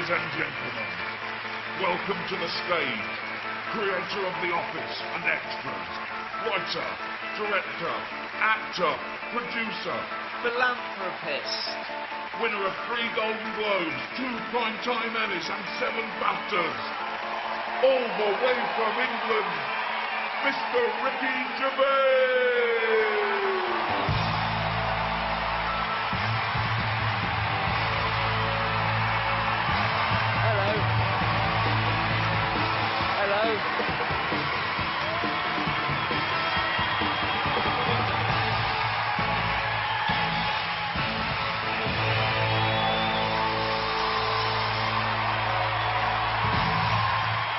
Ladies and gentlemen, welcome to the stage, creator of The Office and Extras, writer, director, actor, producer, philanthropist, winner of 3 Golden Globes, 2 Primetime Emmys and 7 BAFTAs, all the way from England, Mr. Ricky Gervais!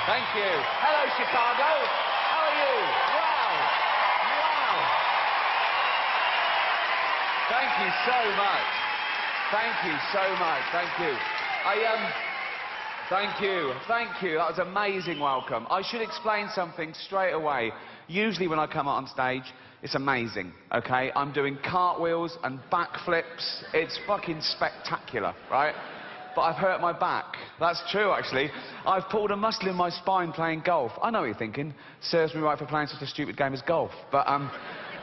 Thank you. Hello, Chicago. How are you? Wow. Wow. Thank you so much. Thank you so much. Thank you. Thank you. Thank you. That was an amazing welcome. I should explain something straight away. Usually when I come out on stage, it's amazing, okay? I'm doing cartwheels and backflips. It's fucking spectacular, right? But I've hurt my back. That's true, actually. I've pulled a muscle in my spine playing golf. I know what you're thinking. Serves me right for playing such a stupid game as golf. But,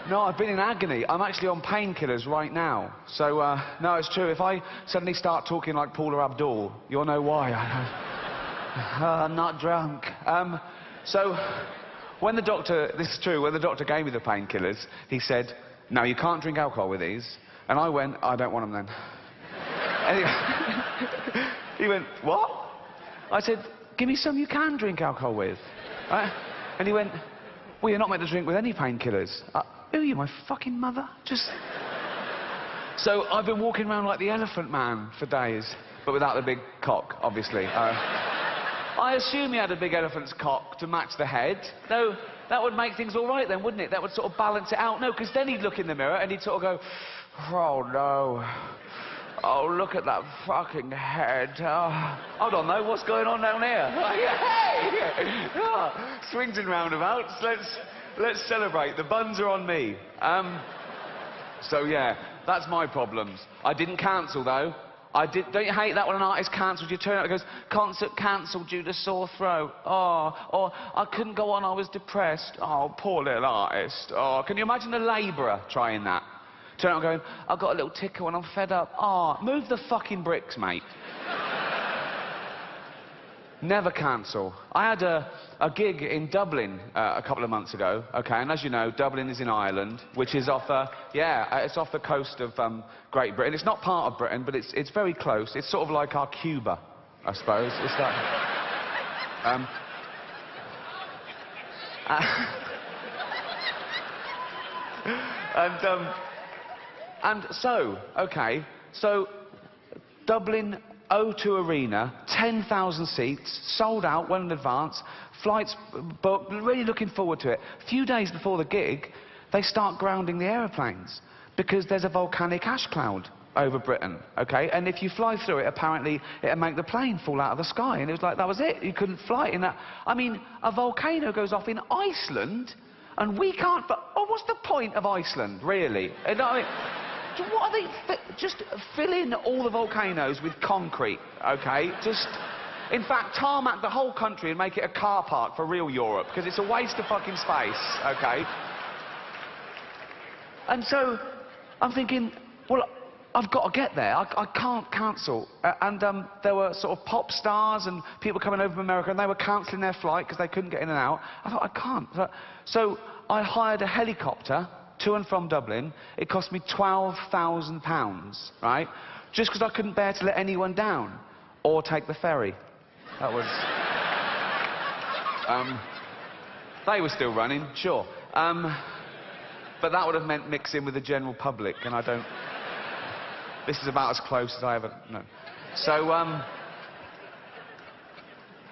no, I've been in agony. I'm actually on painkillers right now. So, no, it's true. If I suddenly start talking like Paula Abdul, you'll know why. I'm not drunk. So, when the doctor... This is true. When the doctor gave me the painkillers, he said, no, you can't drink alcohol with these. And I went, I don't want them then. Anyway, he went, what? I said, give me some you can drink alcohol with. Right? And he went, well, you're not meant to drink with any painkillers. Who are you, my fucking mother? Just... So I've been walking around like the Elephant Man for days, but without the big cock, obviously. I assume he had a big elephant's cock to match the head. No, that would make things all right then, wouldn't it? That would sort of balance it out. No, because then he'd look in the mirror and he'd sort of go, oh, no. Oh, look at that fucking head. Oh, hold on, though. What's going on down here? Hey! Oh, swings and roundabouts. Let's celebrate. The buns are on me. So, yeah, that's my problems. I didn't cancel, though. Don't you hate that when an artist cancels? You turn up and goes, concert cancelled due to sore throat. Oh, or I couldn't go on, I was depressed. Oh, poor little artist. Oh, can you imagine a labourer trying that? Turn up going, I've got a little tickle and I'm fed up. Oh, move the fucking bricks, mate. Never cancel. I had a gig in Dublin a couple of months ago, okay, and as you know, Dublin is in Ireland, which is off it's off the coast of Great Britain. It's not part of Britain, but it's very close. It's sort of like our Cuba, I suppose. It's like... And so, okay, so Dublin O2 Arena, 10,000 seats, sold out well in advance, flights booked, really looking forward to it. A few days before the gig, they start grounding the aeroplanes because there's a volcanic ash cloud over Britain, okay? And if you fly through it, apparently it'll make the plane fall out of the sky. And it was like, that was it. You couldn't fly in that. I mean, a volcano goes off in Iceland and we can't... Oh, what's the point of Iceland, really? What are they... Just fill in all the volcanoes with concrete, okay? Just... In fact, tarmac the whole country and make it a car park for real Europe, because it's a waste of fucking space, okay? And so, I'm thinking, well, I've got to get there. I can't cancel. There were sort of pop stars and people coming over from America, and they were cancelling their flight because they couldn't get in and out. I thought, I can't. So I hired a helicopter to and from Dublin. It cost me £12,000, right? Just because I couldn't bear to let anyone down. Or take the ferry. That was... they were still running, sure. But that would have meant mixing with the general public, and I don't... This is about as close as I ever... No. So,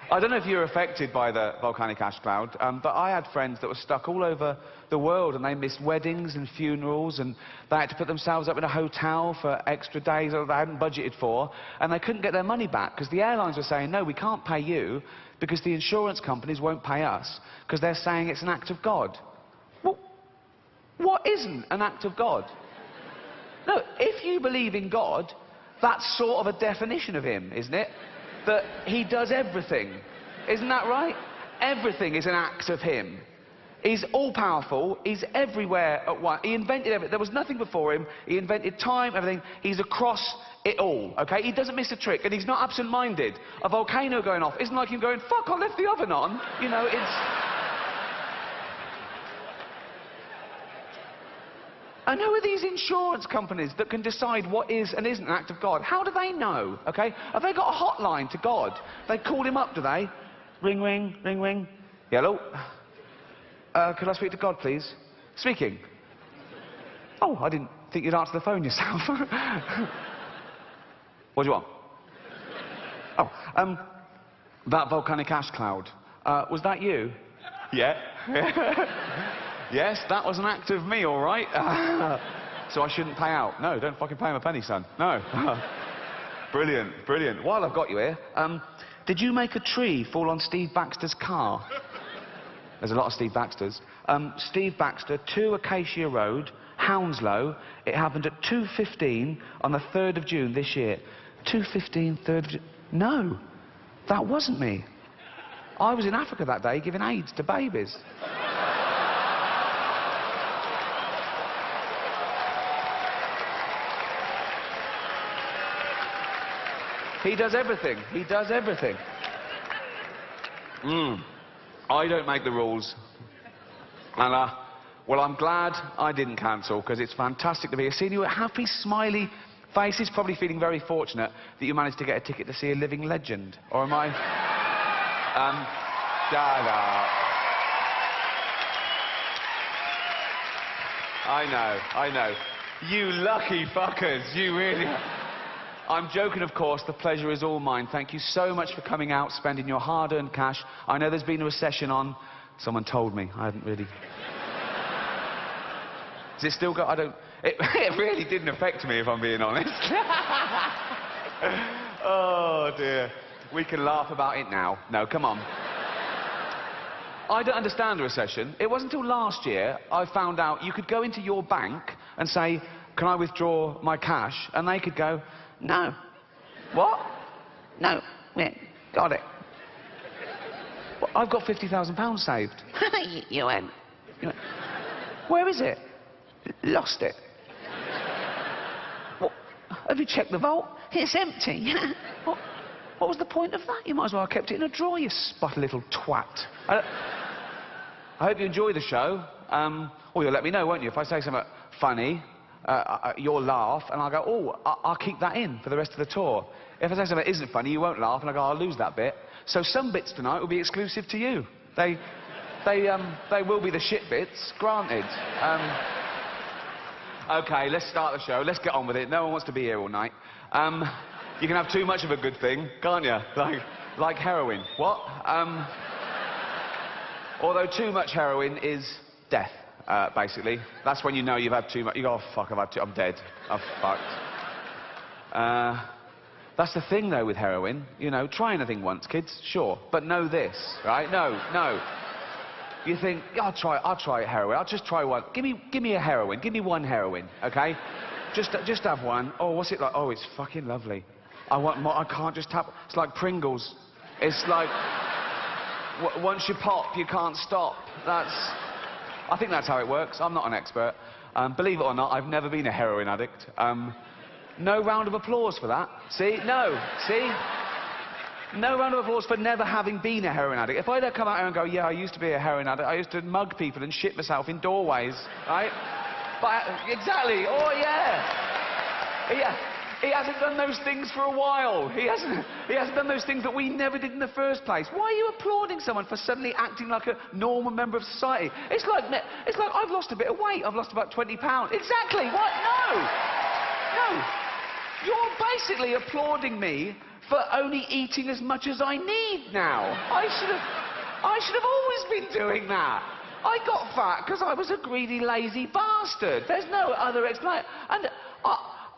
I don't know if you were affected by the volcanic ash cloud, but I had friends that were stuck all over the world, and they missed weddings and funerals, and they had to put themselves up in a hotel for extra days that they hadn't budgeted for, and they couldn't get their money back, because the airlines were saying, no, we can't pay you, because the insurance companies won't pay us, because they're saying it's an act of God. Well, what isn't an act of God? No, if you believe in God, that's sort of a definition of him, isn't it? that he does everything. Isn't that right? Everything is an act of him. He's all-powerful, he's everywhere at once. He invented everything. There was nothing before him. He invented time, everything. He's across it all, okay? He doesn't miss a trick, and he's not absent-minded. A volcano going off isn't like him going, fuck, I left the oven on. You know, it's... And who are these insurance companies that can decide what is and isn't an act of God? How do they know, okay? Have they got a hotline to God? They called him up, do they? Ring, ring, ring, ring. Hello? Could I speak to God, please? Speaking. Oh, I didn't think you'd answer the phone yourself. What do you want? Oh, that volcanic ash cloud. Was that you? Yeah. Yes, that was an act of me, all right. So I shouldn't pay out. No, don't fucking pay him a penny, son. No. Brilliant, brilliant. While I've got you here, did you make a tree fall on Steve Baxter's car? There's a lot of Steve Baxters. Steve Baxter, 2 Acacia Road, Hounslow. It happened at 2:15 on the 3rd of June this year. 2:15, 3rd of June. No, that wasn't me. I was in Africa that day giving AIDS to babies. He does everything. He does everything. I don't make the rules. And, well, I'm glad I didn't cancel, because it's fantastic to be here. Seeing you with happy, smiley faces, probably feeling very fortunate that you managed to get a ticket to see a living legend. Or am I... I know. You lucky fuckers, you really... I'm joking, of course. The pleasure is all mine. Thank you so much for coming out, spending your hard-earned cash. I know there's been a recession on. Someone told me. I haven't really... Does it still go? I don't... It really didn't affect me, if I'm being honest. Oh, dear. We can laugh about it now. No, come on. I don't understand the recession. It wasn't until last year I found out you could go into your bank and say, can I withdraw my cash? And they could go... No. What? No. Yeah, got it. Well, I've got £50,000 saved. You went. Where is it? Lost it. What? Have you checked the vault? It's empty. What was the point of that? You might as well have kept it in a drawer, you spotty little twat. I hope you enjoy the show. Well, you'll let me know, won't you? If I say something funny... you'll laugh, and I'll go, oh, I'll keep that in for the rest of the tour. If I say something that isn't funny, you won't laugh, and I'll go, I'll lose that bit. So some bits tonight will be exclusive to you. They will be the shit bits, granted. OK, let's start the show. Let's get on with it. No one wants to be here all night. You can have too much of a good thing, can't you? Like heroin. What? Although too much heroin is death. Basically. That's when you know you've had too much. You go, oh, fuck, I'm dead. I'm fucked. That's the thing, though, with heroin. You know, try anything once, kids, sure. But know this, right? No. You think, yeah, I'll try heroin. I'll just try one. Give me a heroin. Give me one heroin, OK? Just have one. Oh, what's it like? Oh, it's fucking lovely. I want more. I can't just tap. It's like Pringles. It's like... once you pop, you can't stop. I think that's how it works. I'm not an expert. Believe it or not, I've never been a heroin addict. No round of applause for that. See? No. See? No round of applause for never having been a heroin addict. If I'd have come out here and go, yeah, I used to be a heroin addict. I used to mug people and shit myself in doorways, right? But, exactly. Oh, yeah. Yeah. He hasn't done those things for a while. He hasn't done those things that we never did in the first place. Why are you applauding someone for suddenly acting like a normal member of society? It's like I've lost a bit of weight. I've lost about 20 pounds. Exactly. What? No. You're basically applauding me for only eating as much as I need now. I should have always been doing that. I got fat because I was a greedy, lazy bastard. There's no other explanation. And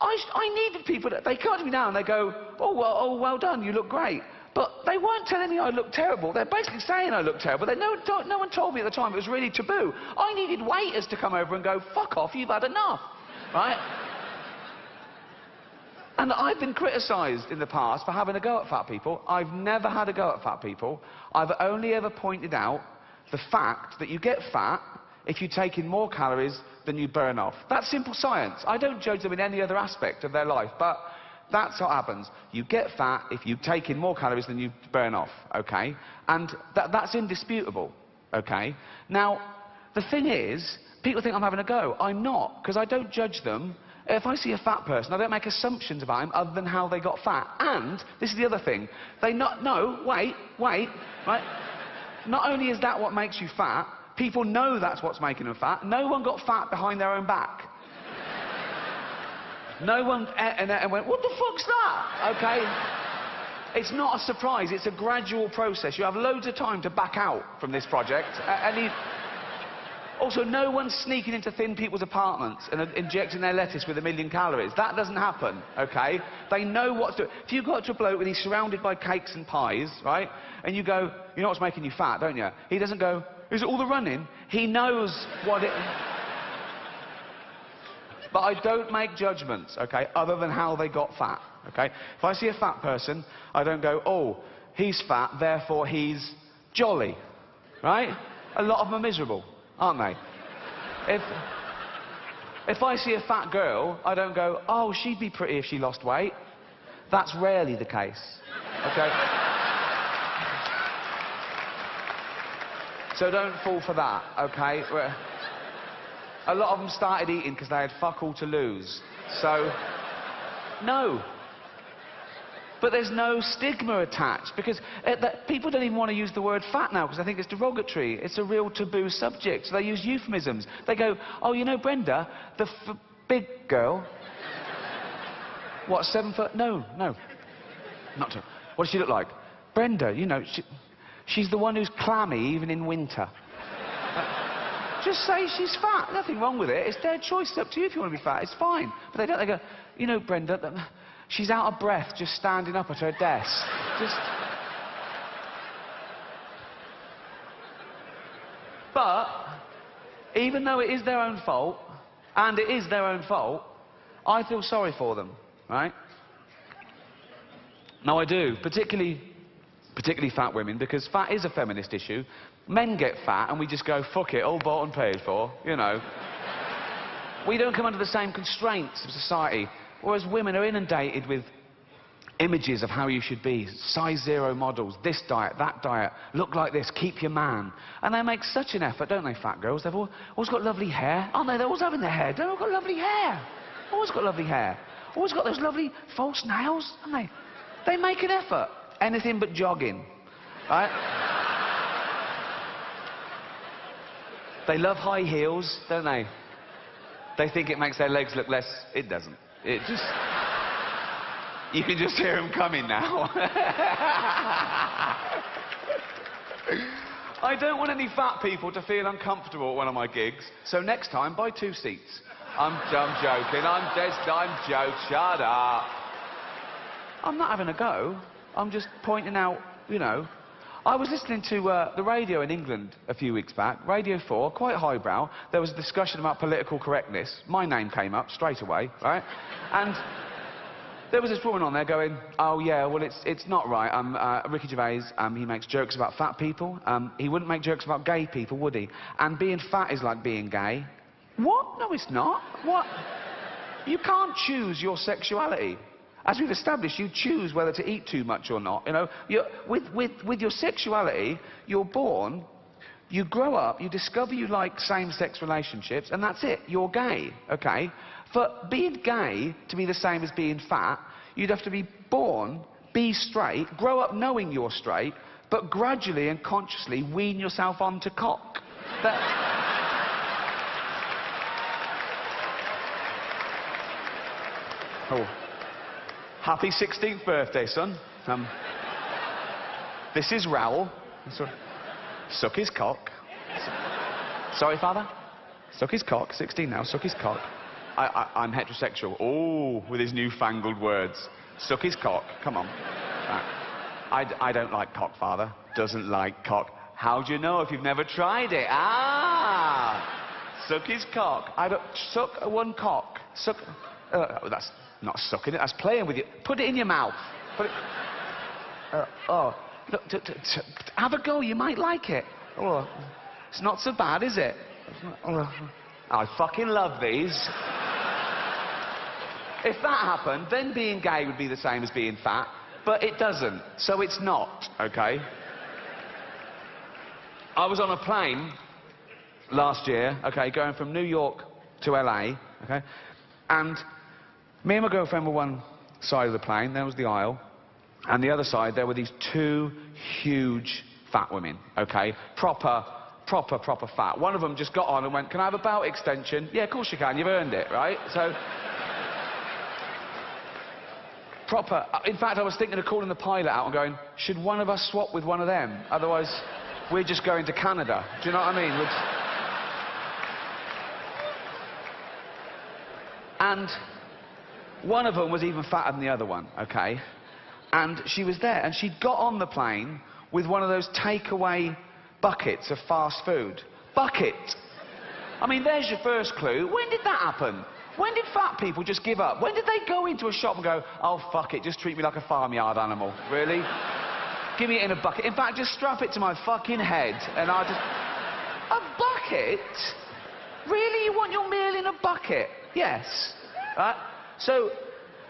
I needed people that... They come to me now and they go, oh, well done, you look great. But they weren't telling me I looked terrible. They're basically saying I looked terrible. No one told me at the time. It was really taboo. I needed waiters to come over and go, fuck off, you've had enough. Right? And I've been criticised in the past for having a go at fat people. I've never had a go at fat people. I've only ever pointed out the fact that you get fat if you take in more calories than you burn off. That's simple science. I don't judge them in any other aspect of their life, but that's what happens. You get fat if you take in more calories than you burn off, okay? And that's indisputable, okay? Now, the thing is, people think I'm having a go. I'm not, because I don't judge them. If I see a fat person, I don't make assumptions about him other than how they got fat. And, this is the other thing, wait, right? Not only is that what makes you fat, people know that's what's making them fat. No one got fat behind their own back. No one and went, what the fuck's that? Okay? It's not a surprise, it's a gradual process. You have loads of time to back out from this project. Also, no one's sneaking into thin people's apartments and injecting their lettuce with 1,000,000 calories. That doesn't happen, okay? They know what to do. If you got to a bloke and he's surrounded by cakes and pies, right? And you go, you know what's making you fat, don't you? He doesn't go, is it all the running? He knows what it... But I don't make judgments, okay, other than how they got fat, okay? If I see a fat person, I don't go, oh, he's fat, therefore he's jolly, right? A lot of them are miserable, aren't they? If I see a fat girl, I don't go, oh, she'd be pretty if she lost weight. That's rarely the case, okay? So don't fall for that, okay? A lot of them started eating because they had fuck all to lose. So, no. But there's no stigma attached, because people don't even want to use the word fat now because I think it's derogatory. It's a real taboo subject, so they use euphemisms. They go, oh, you know Brenda, the big girl? What, 7 foot? No. Not to. What does she look like? Brenda, you know, she's the one who's clammy even in winter. Just say she's fat. Nothing wrong with it. It's their choice. It's up to you if you want to be fat. It's fine. But they don't. They go, you know, Brenda, she's out of breath just standing up at her desk. But, even though it is their own fault, and it is their own fault, I feel sorry for them, right? No, I do. Particularly fat women, because fat is a feminist issue. Men get fat and we just go, fuck it, all bought and paid for, you know. We don't come under the same constraints of society, whereas women are inundated with images of how you should be, size 0 models, this diet, that diet, look like this, keep your man. And they make such an effort, don't they, fat girls? They've always got lovely hair, aren't they? They're always having their hair. They've all got lovely hair. Always got lovely hair. Always got those lovely false nails, haven't they? They make an effort. Anything but jogging, right? They love high heels, don't they? They think it makes their legs look less... It doesn't. It just... You can just hear them coming now. I don't want any fat people to feel uncomfortable at one of my gigs, so next time, buy 2 seats. I'm joking. I'm joking. Shut up. I'm not having a go. I'm just pointing out, you know... I was listening to the radio in England a few weeks back, Radio 4, quite highbrow. There was a discussion about political correctness. My name came up straight away, right? And there was this woman on there going, oh yeah, well it's not right. Ricky Gervais, he makes jokes about fat people. He wouldn't make jokes about gay people, would he? And being fat is like being gay. What? No, it's not. What? You can't choose your sexuality. As we've established, you choose whether to eat too much or not. You know, with your sexuality, you're born, you grow up, you discover you like same-sex relationships, and that's it. You're gay, okay? For being gay to be the same as being fat, you'd have to be born, be straight, grow up knowing you're straight, but gradually and consciously wean yourself onto cock. Oh. Happy 16th birthday, son. This is Raoul. Suck his cock. Sorry, father? Suck his cock. 16 now, suck his cock. I'm heterosexual. Oh, with his newfangled words. Suck his cock. Come on. I don't like cock, father. Doesn't like cock. How do you know if you've never tried it? Ah! Suck his cock. Suck one cock. Suck... Not sucking it, that's playing with you. Put it in your mouth. Put it... oh, look, have a go, you might like it. Oh, it's not so bad, is it? I fucking love these. If that happened, then being gay would be the same as being fat, but it doesn't, so it's not, okay? I was on a plane last year, okay, going from New York to LA, okay, and me and my girlfriend were one side of the plane, there was the aisle, and the other side there were these two huge fat women, okay, proper fat. One of them just got on and went, "Can I have a belt extension?" "Yeah, of course you can, you've earned it," right? So, proper. In fact, I was thinking of calling the pilot out and going, "Should one of us swap with one of them? Otherwise, we're just going to Canada." Do you know what I mean? And one of them was even fatter than the other one, okay? And she was there, and she got on the plane with one of those takeaway buckets of fast food. Bucket! I mean, there's your first clue. When did that happen? When did fat people just give up? When did they go into a shop and go, "Oh, fuck it, just treat me like a farmyard animal"? Really? Give me it in a bucket. In fact, just strap it to my fucking head, and I'll just... A bucket? Really? You want your meal in a bucket? Yes. Right? So,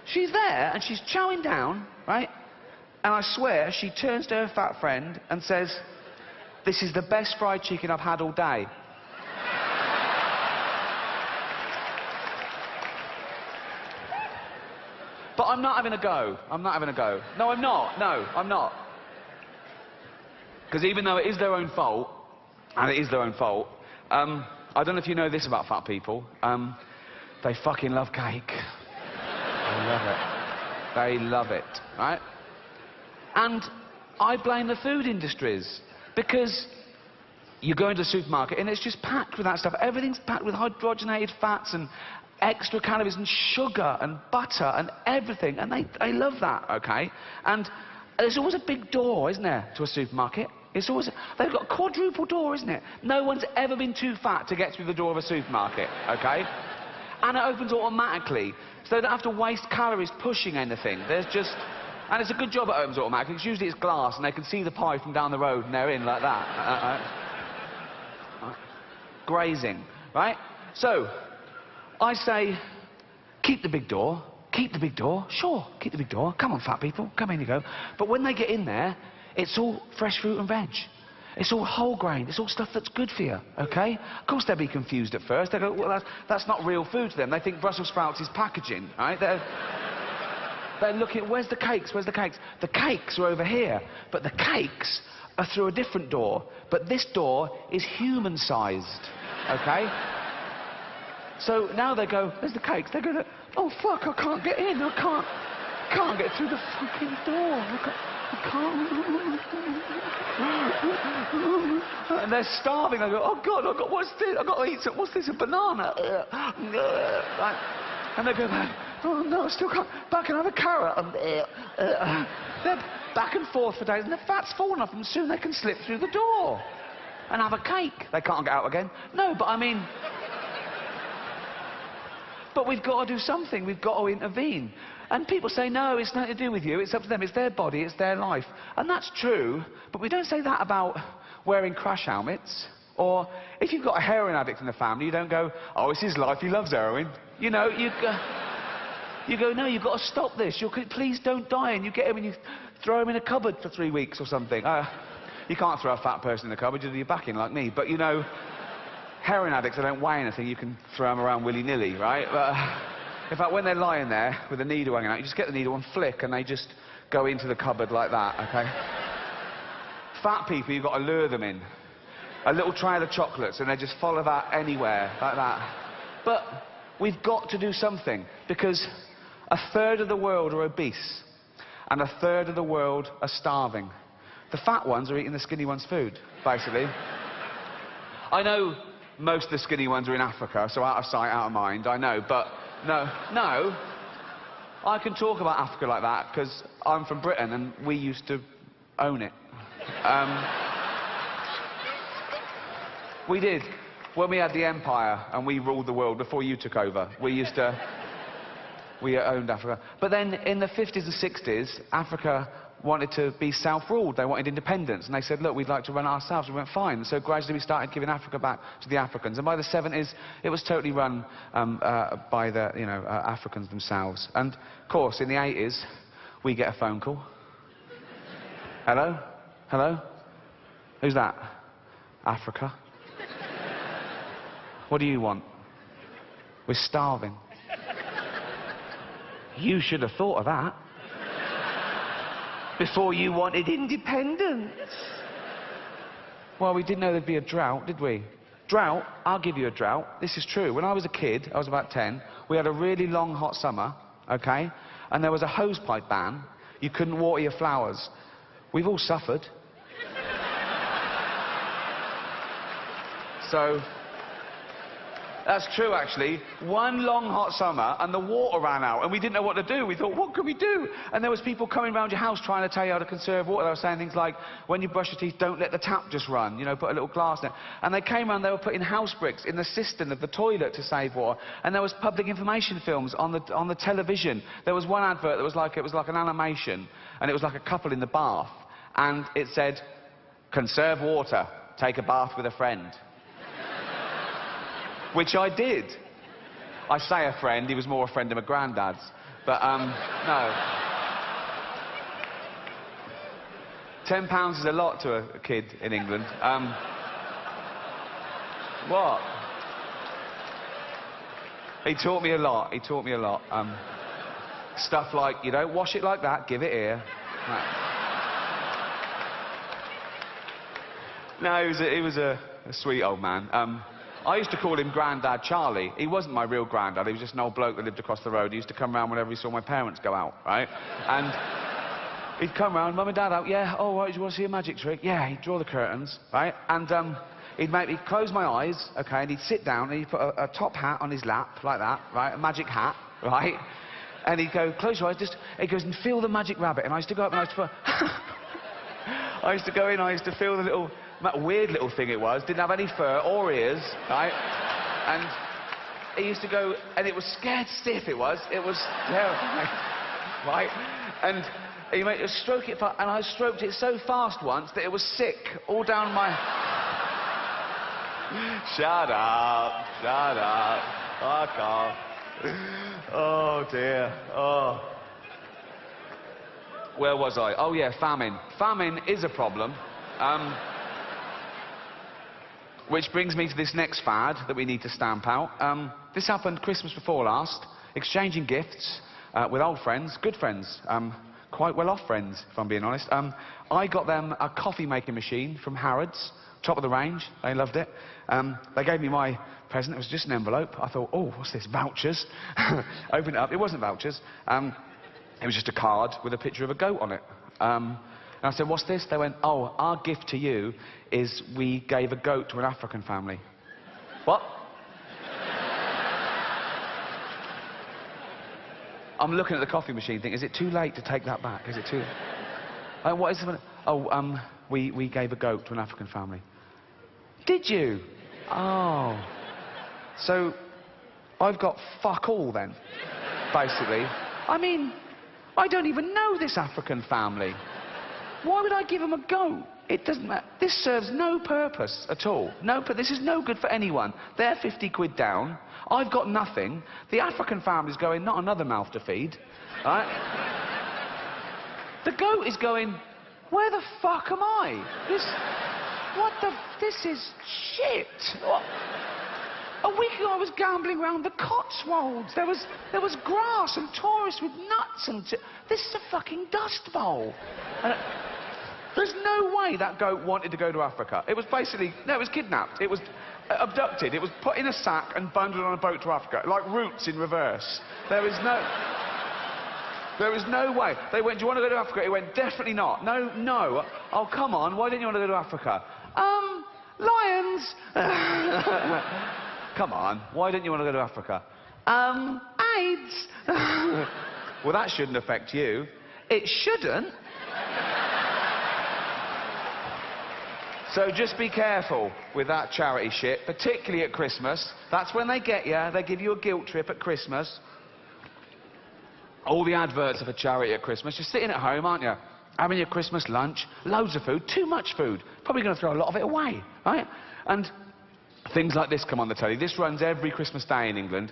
she's there, and she's chowing down, right? And I swear, she turns to her fat friend and says, "This is the best fried chicken I've had all day." But I'm not having a go. I'm not having a go. No, I'm not. No, I'm not. Because even though it is their own fault, and it is their own fault, I don't know if you know this about fat people, they fucking love cake. They love it. They love it, right? And I blame the food industries, because you go into a supermarket and it's just packed with that stuff. Everything's packed with hydrogenated fats and extra calories and sugar and butter and everything, and they love that, okay? And there's always a big door, isn't there, to a supermarket? It's always... They've got a quadruple door, isn't it? No one's ever been too fat to get through the door of a supermarket, okay? And it opens automatically, so they don't have to waste calories pushing anything. There's just... And it's a good job it opens automatically, because usually it's glass and they can see the pie from down the road and they're in like that. Grazing, right? So, I say, keep the big door. Keep the big door. Sure, keep the big door. Come on, fat people. Come in you go. But when they get in there, it's all fresh fruit and veg. It's all whole grain. It's all stuff that's good for you, okay? Of course they'll be confused at first. They go, "Well, that's not real food to them." They think Brussels sprouts is packaging, right? They're looking, "Where's the cakes? Where's the cakes?" The cakes are over here, but the cakes are through a different door. But this door is human-sized, okay? So now they go, "There's the cakes." They go, "Oh, fuck, I can't get in. I can't get through the fucking door. I can't. And they're starving. They go, "Oh, God, what's this? I've got to eat something. What's this, a banana?" And they go, "Oh, no, I still can't. Back and have a carrot." They're back and forth for days, and the fat's fallen off them. Soon they can slip through the door and have a cake. They can't get out again. No, but I mean... But we've got to do something. We've got to intervene. And people say, "No, it's nothing to do with you. It's up to them. It's their body. It's their life." And that's true, but we don't say that about wearing crash helmets. Or if you've got a heroin addict in the family, you don't go, "Oh, it's his life. He loves heroin." You know, you go, "No, you've got to stop this. Please don't die." And you get him and you throw him in a cupboard for 3 weeks or something. You can't throw a fat person in the cupboard. You'll do your back in like me. But, you know... Heroin addicts, they don't weigh anything, you can throw them around willy-nilly, right? But, in fact, when they're lying there with a needle hanging out, you just get the needle and flick, and they just go into the cupboard like that, okay? Fat people, you've got to lure them in. A little trail of chocolates, and they just follow that anywhere, like that. But we've got to do something, because 1/3 of the world are obese, and 1/3 of the world are starving. The fat ones are eating the skinny ones' food, basically. I know... Most of the skinny ones are in Africa, so out of sight, out of mind, I know, but no. I can talk about Africa like that, because I'm from Britain and we used to own it. We did. When we had the empire and we ruled the world before you took over, we used to... We owned Africa. But then in the 50s and 60s, Africa wanted to be self-ruled. They wanted independence. And they said, look, we'd like to run it ourselves. We went, fine. So gradually we started giving Africa back to the Africans. And by the 70s, it was totally run by the, Africans themselves. And, of course, in the 80s, we get a phone call. Hello? Hello? Who's that? Africa. What do you want? We're starving. You should have thought of that before you wanted independence. Well, we didn't know there'd be a drought, did we? Drought? I'll give you a drought. This is true. When I was a kid, I was about 10, we had a really long, hot summer, okay? And there was a hosepipe ban. You couldn't water your flowers. We've all suffered. So, that's true, actually. One long hot summer, and the water ran out, and we didn't know what to do. We thought, what can we do? And there was people coming around your house trying to tell you how to conserve water. They were saying things like, when you brush your teeth, don't let the tap just run. Put a little glass in it. And they came around, they were putting house bricks in the cistern of the toilet to save water. And there was public information films on the television. There was one advert that was like, it was like an animation, and it was like a couple in the bath. And it said, conserve water, take a bath with a friend. Which I did. I say a friend, he was more a friend of my granddad's. But, no. £10 is a lot to a kid in England. What? He taught me a lot, he taught me a lot. Stuff like, you don't wash it like that, give it here. No, he was a sweet old man. I used to call him Grandad Charlie. He wasn't my real granddad, he was just an old bloke that lived across the road. He used to come round whenever he saw my parents go out, right? And he'd come round, Mum and Dad out, yeah, oh, right, do you want to see a magic trick? Yeah, he'd draw the curtains, right? And he'd make me close my eyes, okay, and he'd sit down and he'd put a top hat on his lap, like that, right? A magic hat, right? And he'd go, close your eyes, he goes, and feel the magic rabbit. And I used to go up and I used to put... I used to go in, I used to feel the little... That weird little thing it was, didn't have any fur or ears, right? And he used to go, and it was scared stiff, it was terrifying, right? And he made us stroke it, and I stroked it so fast once that it was sick, all down my... Shut up, fuck off. Oh dear, oh. Where was I? Oh yeah, famine. Famine is a problem. Which brings me to this next fad that we need to stamp out. This happened Christmas before last, exchanging gifts with old friends, good friends, quite well-off friends, if I'm being honest. I got them a coffee-making machine from Harrods, top of the range, they loved it. They gave me my present, it was just an envelope. I thought, oh, what's this, vouchers? Opened it up, it wasn't vouchers. It was just a card with a picture of a goat on it. And I said, what's this? They went, oh, our gift to you is we gave a goat to an African family. What? I'm looking at the coffee machine thinking, is it too late to take that back? Is it too... what is it? Oh, we gave a goat to an African family. Did you? Oh. So, I've got fuck all then, basically. I mean, I don't even know this African family. Why would I give them a goat? It doesn't matter. This serves no purpose at all. This is no good for anyone. They're 50 quid down. I've got nothing. The African family's going, not another mouth to feed. Right? The goat is going, where the fuck am I? This is shit. What? A week ago I was gambling around the Cotswolds. There was grass and tourists with nuts and... This is a fucking dust bowl. There's no way that goat wanted to go to Africa. It was basically... No, it was kidnapped. It was abducted. It was put in a sack and bundled on a boat to Africa. Like Roots in reverse. There is no way. They went, do you want to go to Africa? He went, definitely not. No. Oh, come on. Why didn't you want to go to Africa? Lions. Come on. Why didn't you want to go to Africa? AIDS. Well, that shouldn't affect you. It shouldn't. So just be careful with that charity shit, particularly at Christmas. That's when they get you. They give you a guilt trip at Christmas. all the adverts are for charity at Christmas. You're sitting at home, aren't you? Having your Christmas lunch, loads of food, too much food. Probably going to throw a lot of it away, right? And things like this come on the telly. This runs every Christmas day in England.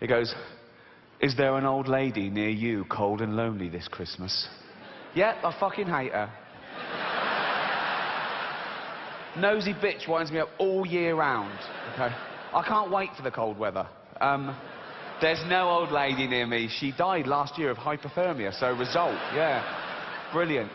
It goes, "Is there an old lady near you cold and lonely this Christmas?" Yep, I fucking hate her. Nosy bitch winds me up all year round, okay? I can't wait for the cold weather. There's no old lady near me. She died last year of hypothermia, so result, yeah. Brilliant.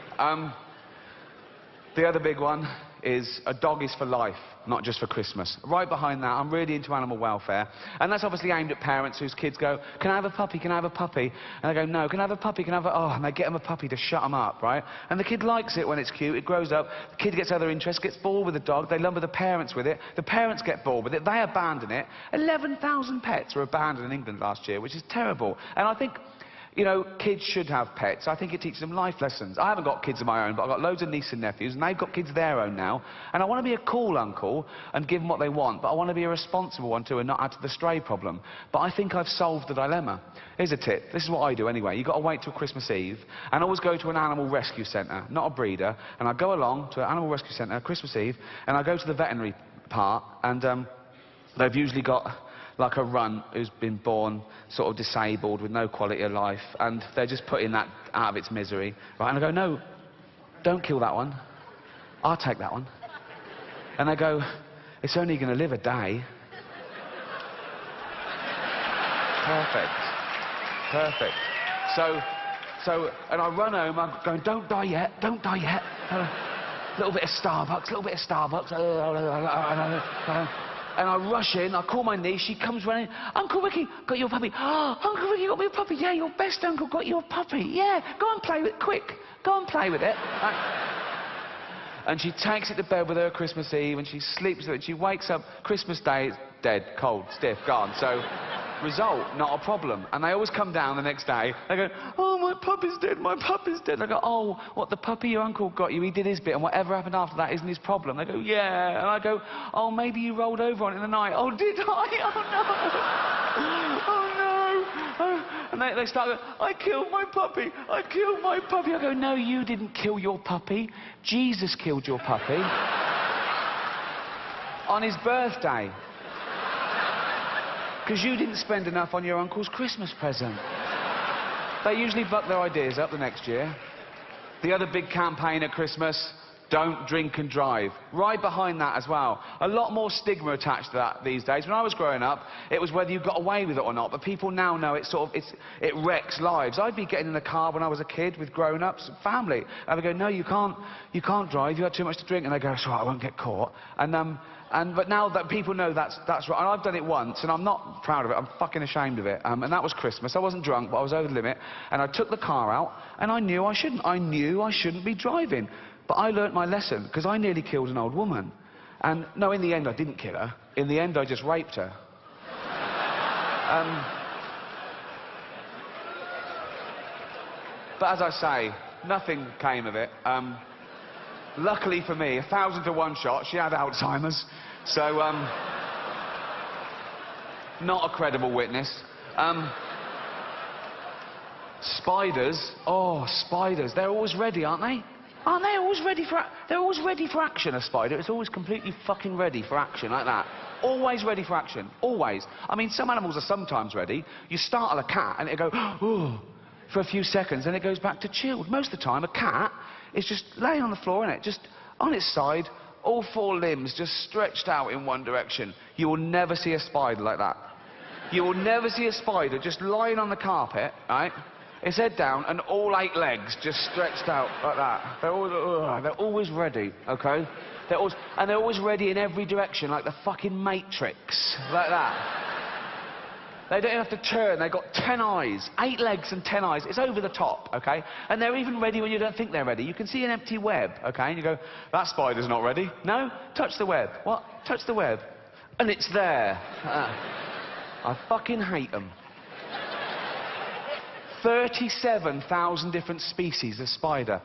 The other big one is a dog is for life, not just for Christmas. Right behind that, I'm really into animal welfare. And that's obviously aimed at parents whose kids go, "Can I have a puppy? Can I have a puppy?" And they go, "No, can I have a puppy? Can I have a..." Oh, and they get them a puppy to shut them up, right? And the kid likes it when it's cute. It grows up. The kid gets other interests, gets bored with the dog. They lumber the parents with it. The parents get bored with it. They abandon it. 11,000 pets were abandoned in England last year, which is terrible. And I think, you know, kids should have pets. I think it teaches them life lessons. I haven't got kids of my own, but I've got loads of nieces and nephews, and they've got kids of their own now. And I want to be a cool uncle and give them what they want, but I want to be a responsible one too and not add to the stray problem. But I think I've solved the dilemma. Here's a tip. This is what I do anyway. You've got to wait till Christmas Eve and always go to an animal rescue centre, not a breeder. And I go along to an animal rescue centre Christmas Eve, and I go to the veterinary part, and they've usually got like a runt who's been born sort of disabled with no quality of life, and they're just putting that out of its misery, right? And I go, "No, don't kill that one. I'll take that one." And they go, "It's only going to live a day." Perfect. Perfect. So, and I run home, I'm going, "Don't die yet, don't die yet." A little bit of Starbucks, a little bit of Starbucks. And I rush in, I call my niece, she comes running, "Uncle Ricky, got your puppy." "Oh, Uncle Ricky got me a puppy." "Yeah, your best uncle got you a puppy. Yeah, go and play with it, quick. Go and play with it." And she takes it to bed with her Christmas Eve, and she sleeps with it. She wakes up, Christmas Day, it's dead, cold, stiff, gone. So, result, not a problem. And they always come down the next day, they go, "Oh, my puppy's dead, my puppy's dead." I go, "Oh, what, the puppy your uncle got you, he did his bit, and whatever happened after that isn't his problem." They go, "Yeah." And I go, "Oh, maybe you rolled over on it in the night." "Oh, did I? Oh, no. Oh, no." And they start going, "I killed my puppy, I killed my puppy." I go, "No, you didn't kill your puppy. Jesus killed your puppy." On his birthday. Because you didn't spend enough on your uncle's Christmas present. They usually buck their ideas up the next year. The other big campaign at Christmas, don't drink and drive. Right behind that as well. A lot more stigma attached to that these days. When I was growing up, it was whether you got away with it or not. But people now know it wrecks lives. I'd be getting in the car when I was a kid with grown-ups, family. And I go, "No, you can't drive. You had too much to drink." And they go, "It's all right, I won't get caught." But now that people know that's right, and I've done it once, and I'm not proud of it, I'm fucking ashamed of it, and that was Christmas. I wasn't drunk, but I was over the limit, and I took the car out, and I knew I shouldn't be driving. But I learnt my lesson, because I nearly killed an old woman. And no, in the end I didn't kill her. In the end I just raped her. But as I say, nothing came of it. Luckily for me, 1,000 to 1 shot, she had Alzheimer's. So, not a credible witness. Spiders, oh, spiders, they're always ready, aren't they? Aren't they always ready for... They're always ready for action, a spider. It's always completely fucking ready for action, like that. Always ready for action, always. I mean, some animals are sometimes ready. You startle a cat and it'll go, "Oh," for a few seconds, and it goes back to chilled. Most of the time, a cat is just laying on the floor, innit? Just on its side, all 4 limbs just stretched out in one direction. You will never see a spider like that. You will never see a spider just lying on the carpet, right? Its head down and all 8 legs just stretched out like that. They're always ready, okay? They're always ready in every direction, like the fucking Matrix, like that. They don't have to turn, they've got 10 eyes, 8 legs and 10 eyes. It's over the top, okay? And they're even ready when you don't think they're ready. You can see an empty web, okay? And you go, "That spider's not ready." "No, touch the web." "What?" "Touch the web." And it's there. I fucking hate them. 37,000 different species of spider.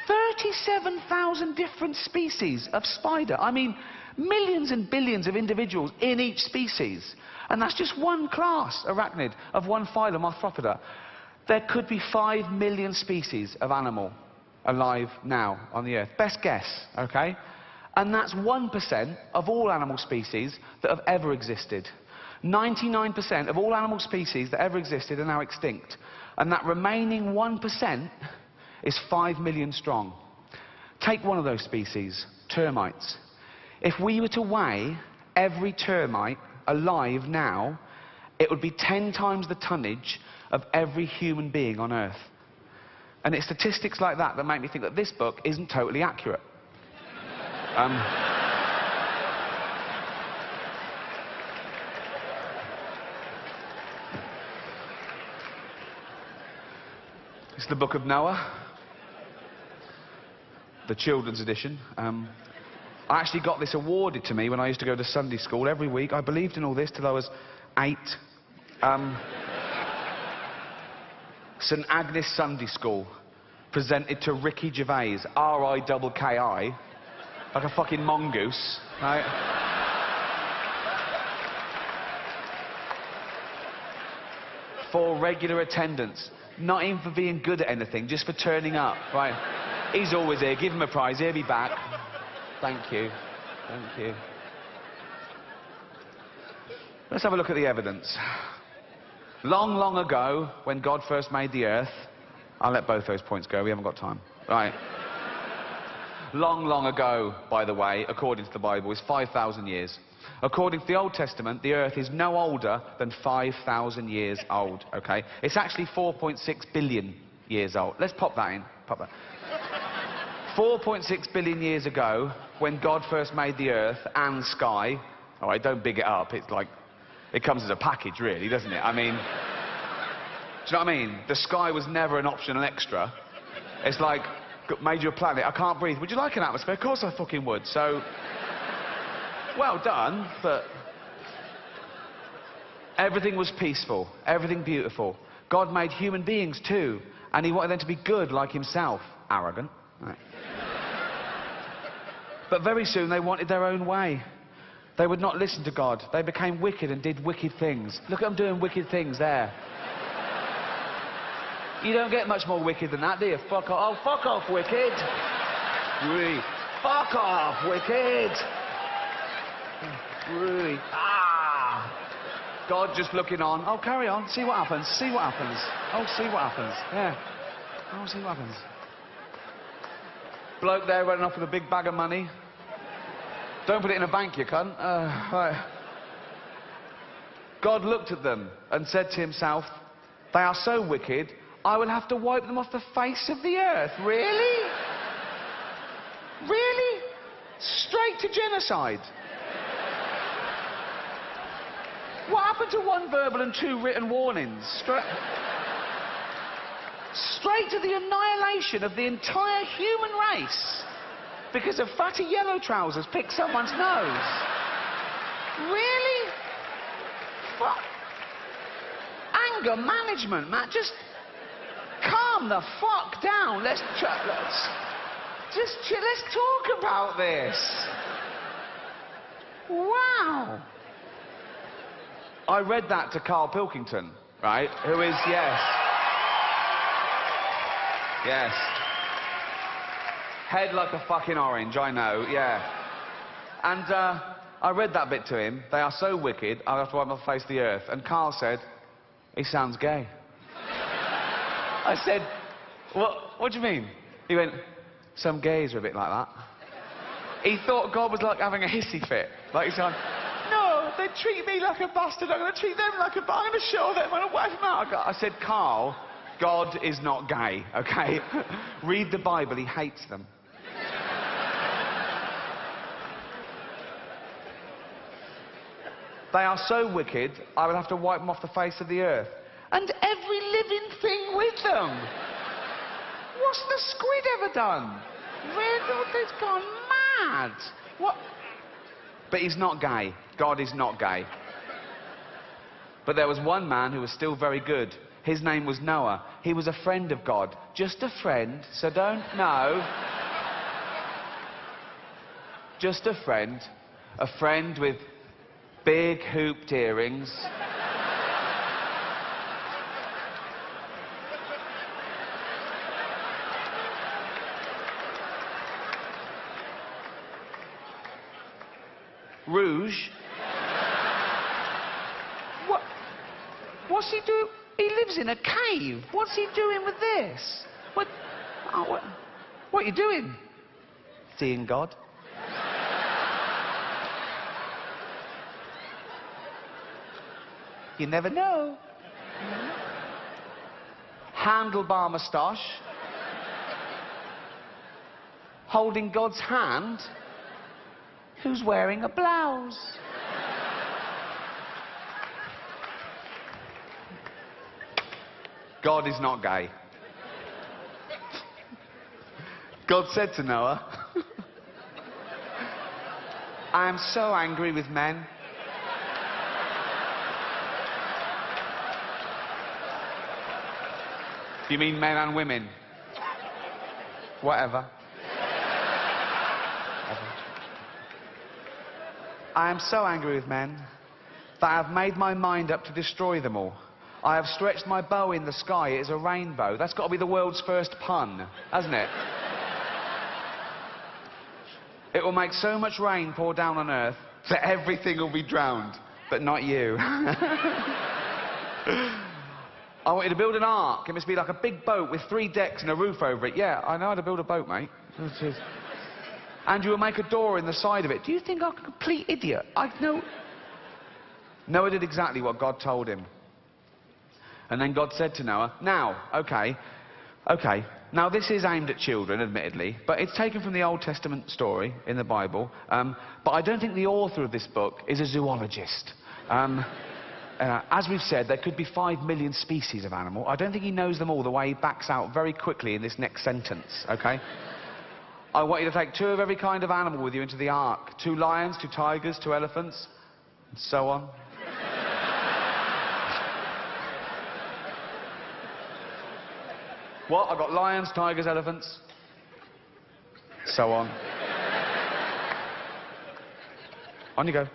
37,000 different species of spider. I mean, millions and billions of individuals in each species. And that's just one class, arachnid, of one phylum, Arthropoda. There could be 5 million species of animal alive now on the Earth. Best guess, okay? And that's 1% of all animal species that have ever existed. 99% of all animal species that ever existed are now extinct. And that remaining 1% is 5 million strong. Take one of those species, termites. If we were to weigh every termite alive now, it would be 10 times the tonnage of every human being on Earth. And it's statistics like that that make me think that this book isn't totally accurate. It's the book of Noah, the children's edition. I actually got this awarded to me when I used to go to Sunday school every week. I believed in all this till I was 8. St Agnes Sunday School, presented to Ricky Gervais, R-I-K-K-I, like a fucking mongoose, right? For regular attendance, not even for being good at anything, just for turning up, right? He's always here, give him a prize, he'll be back. Thank you, thank you. Let's have a look at the evidence. Long, long ago, when God first made the earth... I'll let both those points go, we haven't got time. Right. Long, long ago, by the way, according to the Bible, is 5,000 years. According to the Old Testament, the earth is no older than 5,000 years old, okay? It's actually 4.6 billion years old. Let's pop that in. Pop that. 4.6 billion years ago, when God first made the earth and sky... All right, don't big it up, it's like... It comes as a package, really, doesn't it? I mean... Do you know what I mean? The sky was never an optional extra. It's like, made you a planet, I can't breathe. Would you like an atmosphere? Of course I fucking would. So, well done, but... Everything was peaceful, everything beautiful. God made human beings too, and he wanted them to be good like himself. Arrogant. Right. But very soon they wanted their own way. They would not listen to God. They became wicked and did wicked things. Look at them doing wicked things there. You don't get much more wicked than that, do you? Fuck off. Oh, fuck off, wicked. Really. Fuck off, wicked. Really. Ah. God just looking on. Oh, carry on. See what happens. See what happens. Oh, see what happens. Yeah. Oh, see what happens. Bloke there running off with a big bag of money. Don't put it in a bank, you cunt. Right. God looked at them and said to himself, they are so wicked, I will have to wipe them off the face of the earth. Really? Really? Straight to genocide. What happened to 1 verbal and 2 written warnings? Straight to the annihilation of the entire human race. Because of fatty yellow trousers picked someone's nose. Really? Fuck. Anger management, Matt. Just calm the fuck down. Let's talk about this. Wow. I read that to Carl Pilkington, right? Who is, yes. Yes. Head like a fucking orange, I know, yeah. And I read that bit to him. They are so wicked, I'll have to wipe my face the earth. And Carl said, he sounds gay. I said, what do you mean? He went, some gays are a bit like that. He thought God was like having a hissy fit. Like he's going, no, they treat me like a bastard, I'm going to treat them like a bastard, I'm going to show them, I'm going to wipe them out. I said, Carl, God is not gay, okay? Read the Bible, he hates them. They are so wicked, I will have to wipe them off the face of the earth. And every living thing with them. What's the squid ever done? It's gone mad. What? But he's not gay. God is not gay. But there was one man who was still very good. His name was Noah. He was a friend of God. Just a friend, so don't know. Just a friend. A friend with big hooped earrings. Rouge. What? What's he doing? He lives in a cave. What's he doing with this? What? Oh, what are you doing? Seeing God. You never know. Handlebar moustache. Holding God's hand. Who's wearing a blouse? God is not gay. God said to Noah, I am so angry with men. You mean men and women? Whatever. I am so angry with men that I have made my mind up to destroy them all. I have stretched my bow in the sky. It is a rainbow. That's got to be the world's first pun, hasn't it? It will make so much rain pour down on earth that everything will be drowned, but not you. I want you to build an ark. It must be like a big boat with 3 decks and a roof over it. Yeah, I know how to build a boat, mate. And you will make a door in the side of it. Do you think I'm a complete idiot? I know. Noah did exactly what God told him. And then God said to Noah, now, okay, now this is aimed at children, admittedly, but it's taken from the Old Testament story in the Bible, but I don't think the author of this book is a zoologist. As we've said, there could be 5 million species of animal. I don't think he knows them all, the way he backs out very quickly in this next sentence, okay? I want you to take 2 of every kind of animal with you into the ark. 2 lions, 2 tigers, 2 elephants, and so on. What? I've got lions, tigers, elephants, so on. On you go.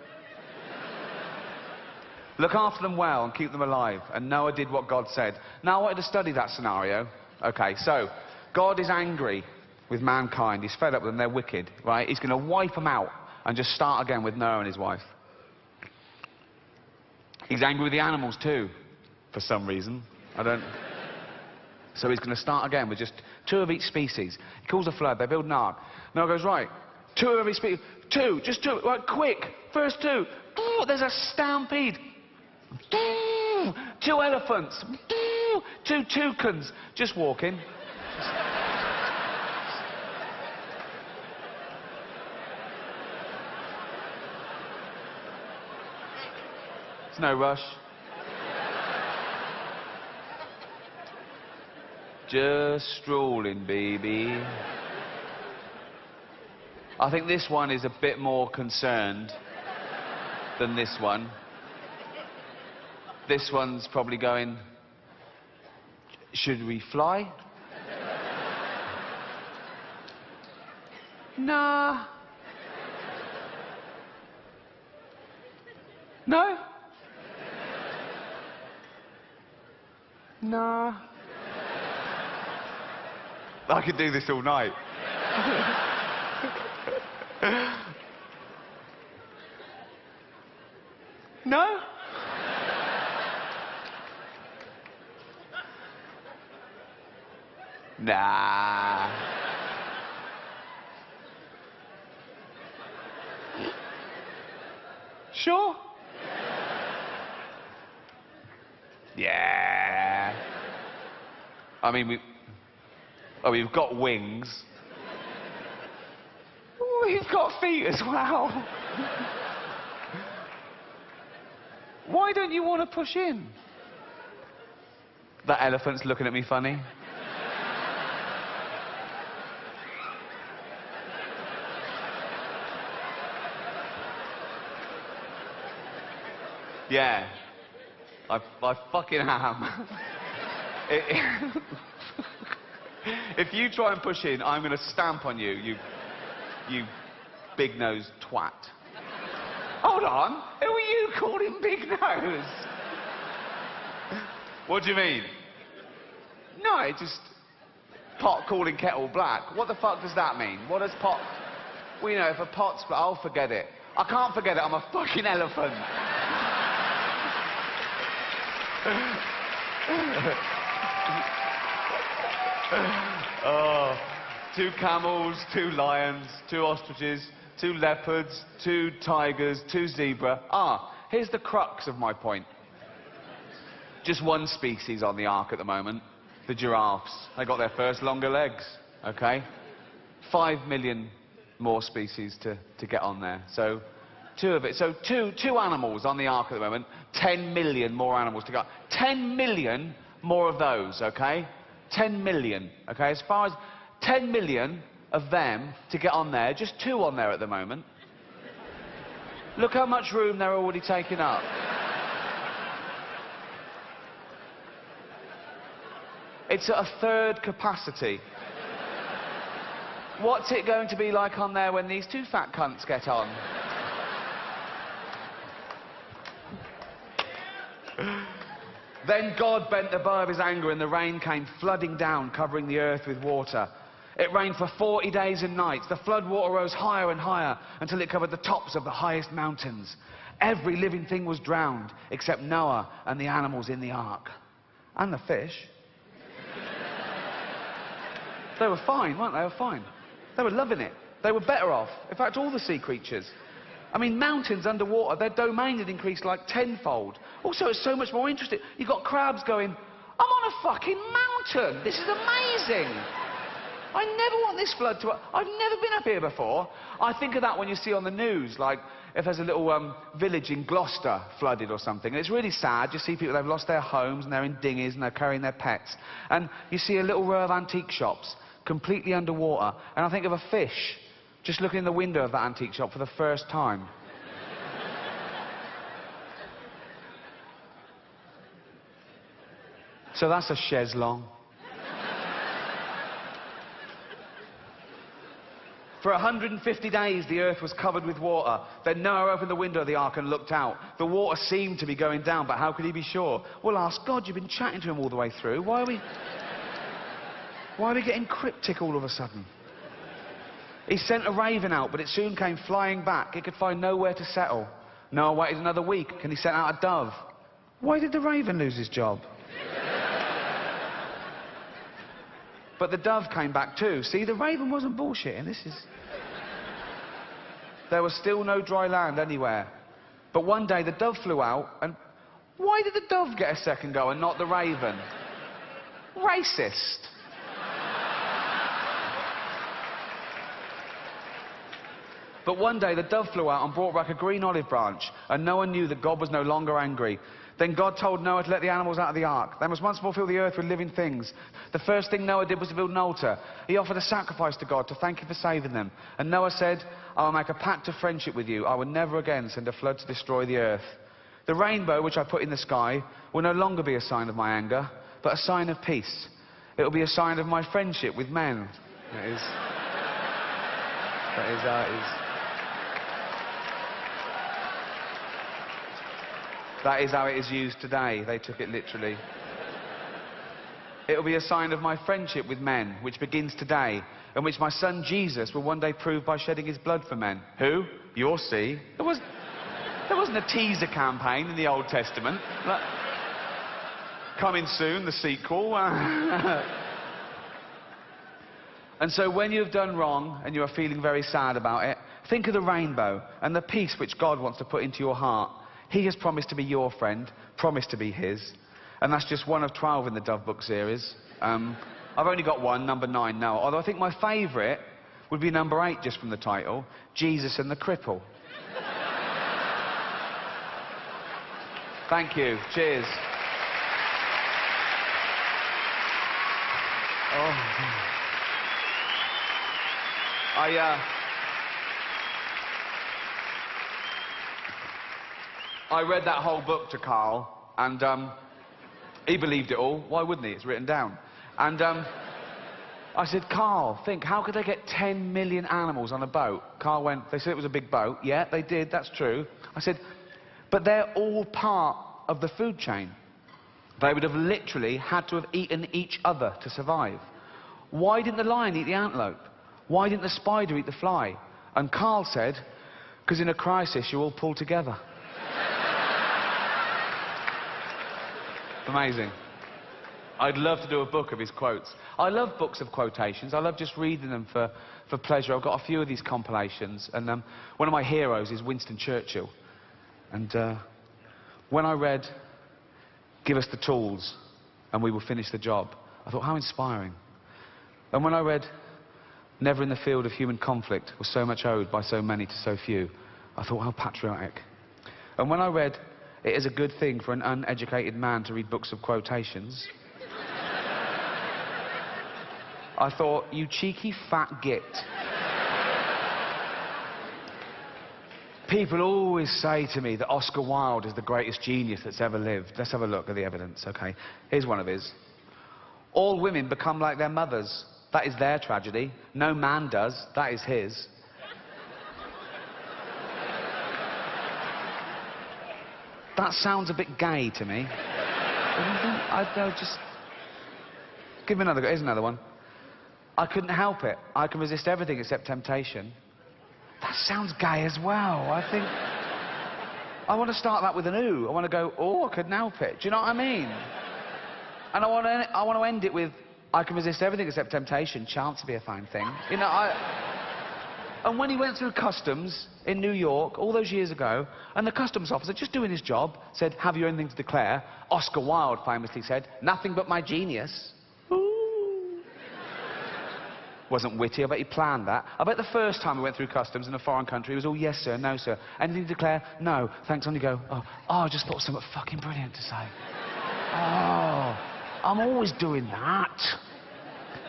Look after them well and keep them alive. And Noah did what God said. Now I want you to study that scenario. Okay, so God is angry with mankind. He's fed up with them. They're wicked, right? He's going to wipe them out and just start again with Noah and his wife. He's angry with the animals too, for some reason. So he's going to start again with just 2 of each species. He calls a flood. They build an ark. Noah goes, right, 2 of every species. 2, just 2. Right, quick. First 2. Ooh, there's a stampede. 2 elephants. 2 toucans. Just walking. There's no rush. Just strolling, baby. I think this one is a bit more concerned than this one. This one's probably going, should we fly? Nah. No? Nah. I could do this all night. No? Nah. Sure? Yeah. I mean, we've got wings. We've got feet as well. Why don't you want to push in? That elephant's looking at me funny. Yeah. I fucking am. If you try and push in, I'm going to stamp on you, you big-nosed twat. Hold on. Who are you calling big nose? What do you mean? No, it just... pot calling kettle black. What the fuck does that mean? What does pot... Well, you know, if a pot's... Oh, forget it. I can't forget it, I'm a fucking elephant. Oh, 2 camels, 2 lions, 2 ostriches, 2 leopards, 2 tigers, 2 zebra. Here's the crux of my point. Just one species on the ark at the moment, the giraffes. They got their first longer legs, okay? 5 million more species to get on there. So, 2 of it. So, two animals on the ark at the moment, 10 million more animals to go. 10 million more of those, okay? 10 million, okay? As far as 10 million of them to get on there, just 2 on there at the moment. Look how much room they're already taking up. It's at a 1/3 capacity. What's it going to be like on there when these 2 fat cunts get on? Then God bent the bow of his anger and the rain came flooding down, covering the earth with water. It rained for 40 days and nights. The flood water rose higher and higher until it covered the tops of the highest mountains. Every living thing was drowned except Noah and the animals in the ark. And the fish. They were fine, weren't they? They were fine. They were loving it. They were better off. In fact, all the sea creatures. I mean, mountains underwater, their domain had increased like 10-fold. Also, it's so much more interesting. You've got crabs going, I'm on a fucking mountain. This is amazing. I never want this flood to... I've never been up here before. I think of that when you see on the news, like, if there's a little village in Gloucester flooded or something. And it's really sad. You see people, they've lost their homes and they're in dinghies and they're carrying their pets. And you see a little row of antique shops completely underwater. And I think of a fish just looking in the window of that antique shop for the first time. So that's a chaise longue. For 150 days, the earth was covered with water. Then Noah opened the window of the ark and looked out. The water seemed to be going down, but how could he be sure? Well, ask God. You've been chatting to him all the way through. Why are we getting cryptic all of a sudden? He sent a raven out, but it soon came flying back. It could find nowhere to settle. Noah waited another week, and he sent out a dove. Why did the raven lose his job? But the dove came back too. See, the raven wasn't bullshitting. There was still no dry land anywhere. But one day the dove flew out, and why did the dove get a second go and not the raven? Racist. But one day the dove flew out and brought back a green olive branch, and Noah knew that God was no longer angry. Then God told Noah to let the animals out of the ark. They must once more fill the earth with living things. The first thing Noah did was to build an altar. He offered a sacrifice to God to thank him for saving them. And Noah said, I will make a pact of friendship with you. I will never again send a flood to destroy the earth. The rainbow which I put in the sky will no longer be a sign of my anger, but a sign of peace. It will be a sign of my friendship with men. That is how it is. That is how it is used today. They took it literally. It will be a sign of my friendship with men, which begins today, and which my son Jesus will one day prove by shedding his blood for men. Who? You'll see. There wasn't a teaser campaign in the Old Testament. Like, coming soon, the sequel. And so when you've done wrong and you are feeling very sad about it, think of the rainbow and the peace which God wants to put into your heart. He has promised to be your friend, promised to be his. And that's just one of 12 in the Dove Book series. I've only got one, number 9 now. Although I think my favourite would be number 8, just from the title, Jesus and the Cripple. Thank you. Cheers. Oh. I read that whole book to Carl, and he believed it all. Why wouldn't he? It's written down. And I said, Carl, think, how could they get 10 million animals on a boat? Carl went, they said it was a big boat. Yeah, they did, that's true. I said, but they're all part of the food chain. They would have literally had to have eaten each other to survive. Why didn't the lion eat the antelope? Why didn't the spider eat the fly? And Carl said, Because in a crisis, you all pull together. Amazing. I'd love to do a book of his quotes. I love books of quotations. I love just reading them for pleasure. I've got a few of these compilations, and one of my heroes is Winston Churchill. And when I read "Give us the tools and we will finish the job," I thought, how inspiring. And when I read "Never in the field of human conflict was so much owed by so many to so few," I thought, how patriotic. And when I read "It is a good thing for an uneducated man to read books of quotations," I thought, you cheeky fat git. People always say to me that Oscar Wilde is the greatest genius that's ever lived. Let's have a look at the evidence, okay? Here's one of his. "All women become like their mothers. That is their tragedy. No man does. That is his." That sounds a bit gay to me. I don't just... Give me another go. Here's another one. "I couldn't help it. I can resist everything except temptation." That sounds gay as well. I think... I want to start that with an ooh. I want to go, "Oh, I couldn't help it." Do you know what I mean? And I want to end it with, "I can resist everything except temptation. Chance to be a fine thing." You know, And when he went through customs in New York all those years ago, and the customs officer, just doing his job, said, "Have you anything to declare?" Oscar Wilde famously said, "Nothing but my genius." Ooh. Wasn't witty. I bet he planned that. I bet the first time he went through customs in a foreign country, it was all, "Yes, sir, no, sir. Anything to declare?" "No, thanks." On you go, "Oh, I just thought of something fucking brilliant to say." Oh, I'm always doing that.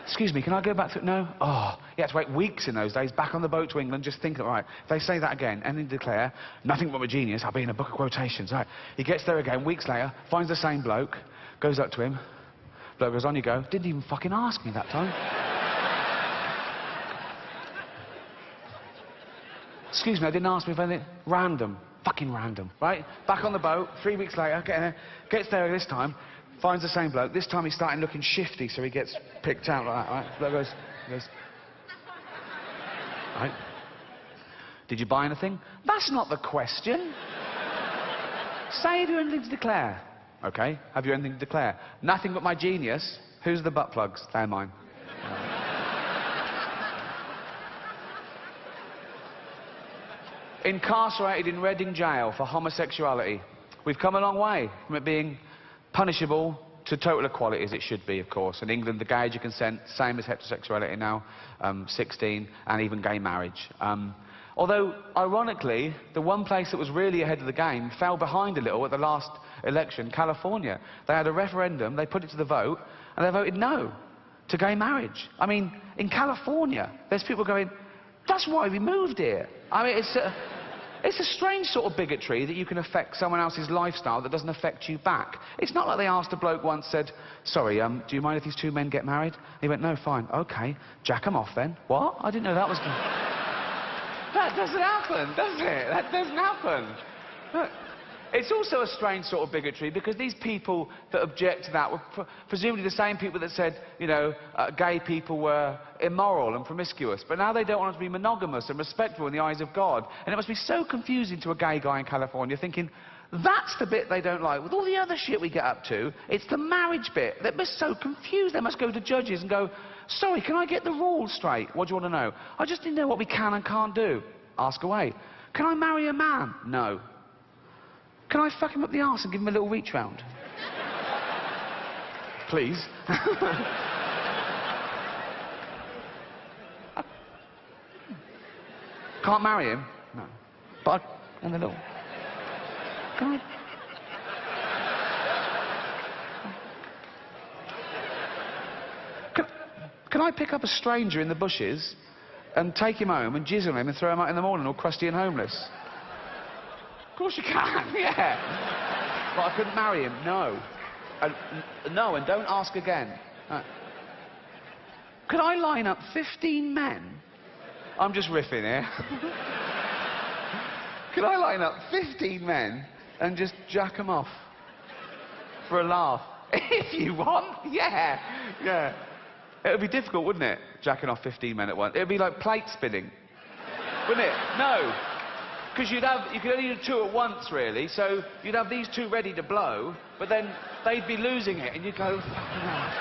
"Excuse me, can I go back through?" "No." Oh, you had to wait weeks in those days, back on the boat to England, just thinking, right, if they say that again, anything to declare, "Nothing but my genius, I'll be in a book of quotations." Right. He gets there again, weeks later, finds the same bloke, goes up to him. Bloke goes, "On you go." "Didn't even fucking ask me that time." "Excuse me, I didn't ask me if anything." Random. Fucking random. Right? Back on the boat, 3 weeks later, gets there this time, finds the same bloke. This time he's starting looking shifty, so he gets picked out like that, right? Bloke goes, right. "Did you buy anything?" "That's not the question." "Say if you have anything to declare." "Okay, have you anything to declare?" "Nothing but my genius." "Who's the butt plugs?" "They're mine." Incarcerated in Reading jail for homosexuality. We've come a long way from it being punishable to total equality, as it should be, of course. In England, the gay age of consent, same as heterosexuality now, 16, and even gay marriage. Although, ironically, the one place that was really ahead of the game fell behind a little at the last election, California. They had a referendum, they put it to the vote, and they voted no to gay marriage. I mean, in California, there's people going, "That's why we moved here." I mean, it's a strange sort of bigotry that you can affect someone else's lifestyle that doesn't affect you back. It's not like they asked a bloke once, said, "Sorry, do you mind if these two men get married?" He went, "No, fine." "OK, jack 'em off then." "What? I didn't know that was..." That doesn't happen, does it? That doesn't happen. But it's also a strange sort of bigotry because these people that object to that were presumably the same people that said, you know, gay people were immoral and promiscuous. But now they don't want to be monogamous and respectful in the eyes of God. And it must be so confusing to a gay guy in California thinking, that's the bit they don't like. With all the other shit we get up to, it's the marriage bit. They must be so confused. They must go to judges and go, "Sorry, can I get the rules straight? What do you want to know?" "I just need to know what we can and can't do." "Ask away." "Can I marry a man?" "No." "Can I fuck him up the arse and give him a little reach round?" "Please." "Can't marry him?" "No." "But and a little... Can I pick up a stranger in the bushes and take him home and jizz on him and throw him out in the morning all crusty and homeless?" "Of course you can, yeah." "But I couldn't marry him." "No." No, and don't ask again. "Could I line up 15 men?" I'm just riffing here. "Could I line up 15 men and just jack them off for a laugh?" "If you want, yeah. Yeah. It would be difficult, wouldn't it? Jacking off 15 men at once. It would be like plate spinning. Wouldn't it? No. Because you could only do two at once, really. So you'd have these two ready to blow, but then they'd be losing it, and you'd go, fucking hell.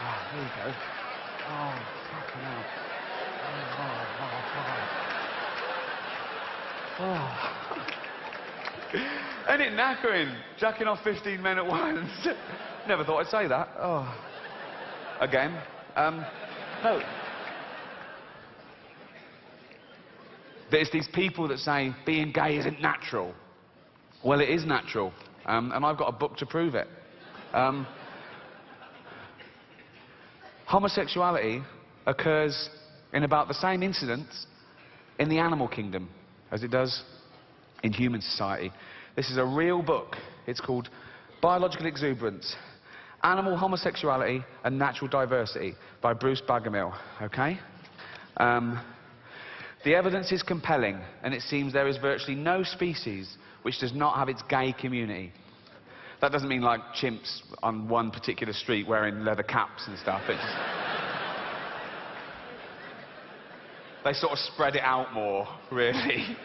Oh, there you go. Oh, fucking hell. Oh. Ain't it knackering? Jacking off 15 men at once. Never thought I'd say that. Oh. Again. No. There's these people that say being gay isn't natural. Well, it is natural. And I've got a book to prove it. Homosexuality occurs in about the same incidents in the animal kingdom as it does in human society. This is a real book. It's called Biological Exuberance, Animal Homosexuality and Natural Diversity by Bruce Bagamill, okay? The evidence is compelling, and it seems there is virtually no species which does not have its gay community. That doesn't mean like chimps on one particular street wearing leather caps and stuff. It's they sort of spread it out more, really.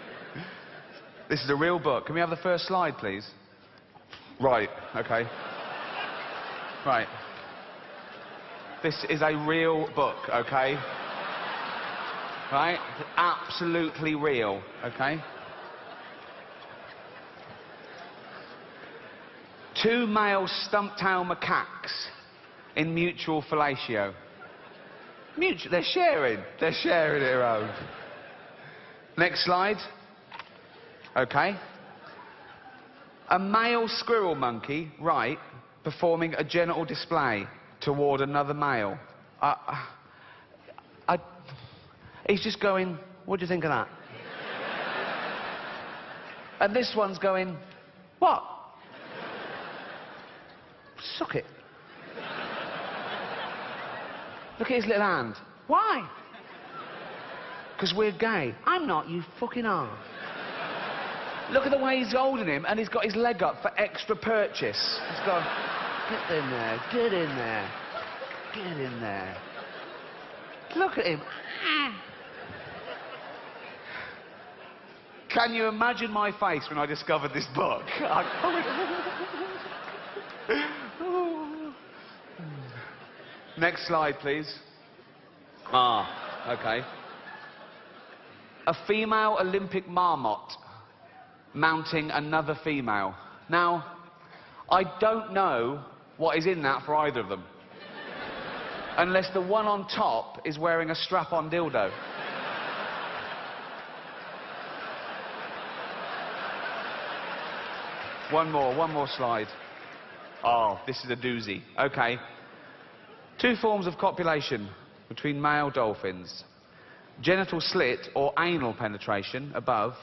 This is a real book. Can we have the first slide, please? Right, okay. Right. This is a real book, okay? Right? Absolutely real, okay? Two male stump-tail macaques in mutual fellatio. They're sharing it around. Next slide. Okay. A male squirrel monkey, right, performing a genital display toward another male. He's just going, what do you think of that? And this one's going, what? Suck it. Look at his little hand. Why? Because we're gay. I'm not, you fucking are. Look at the way he's holding him, and he's got his leg up for extra purchase. He's gone, get in there, get in there, get in there. Look at him. Can you imagine my face when I discovered this book? Next slide, please. Okay. A female Olympic marmot mounting another female. Now, I don't know what is in that for either of them. Unless the one on top is wearing a strap-on dildo. One more slide. Oh, this is a doozy. Okay. Two forms of copulation between male dolphins. Genital slit or anal penetration above,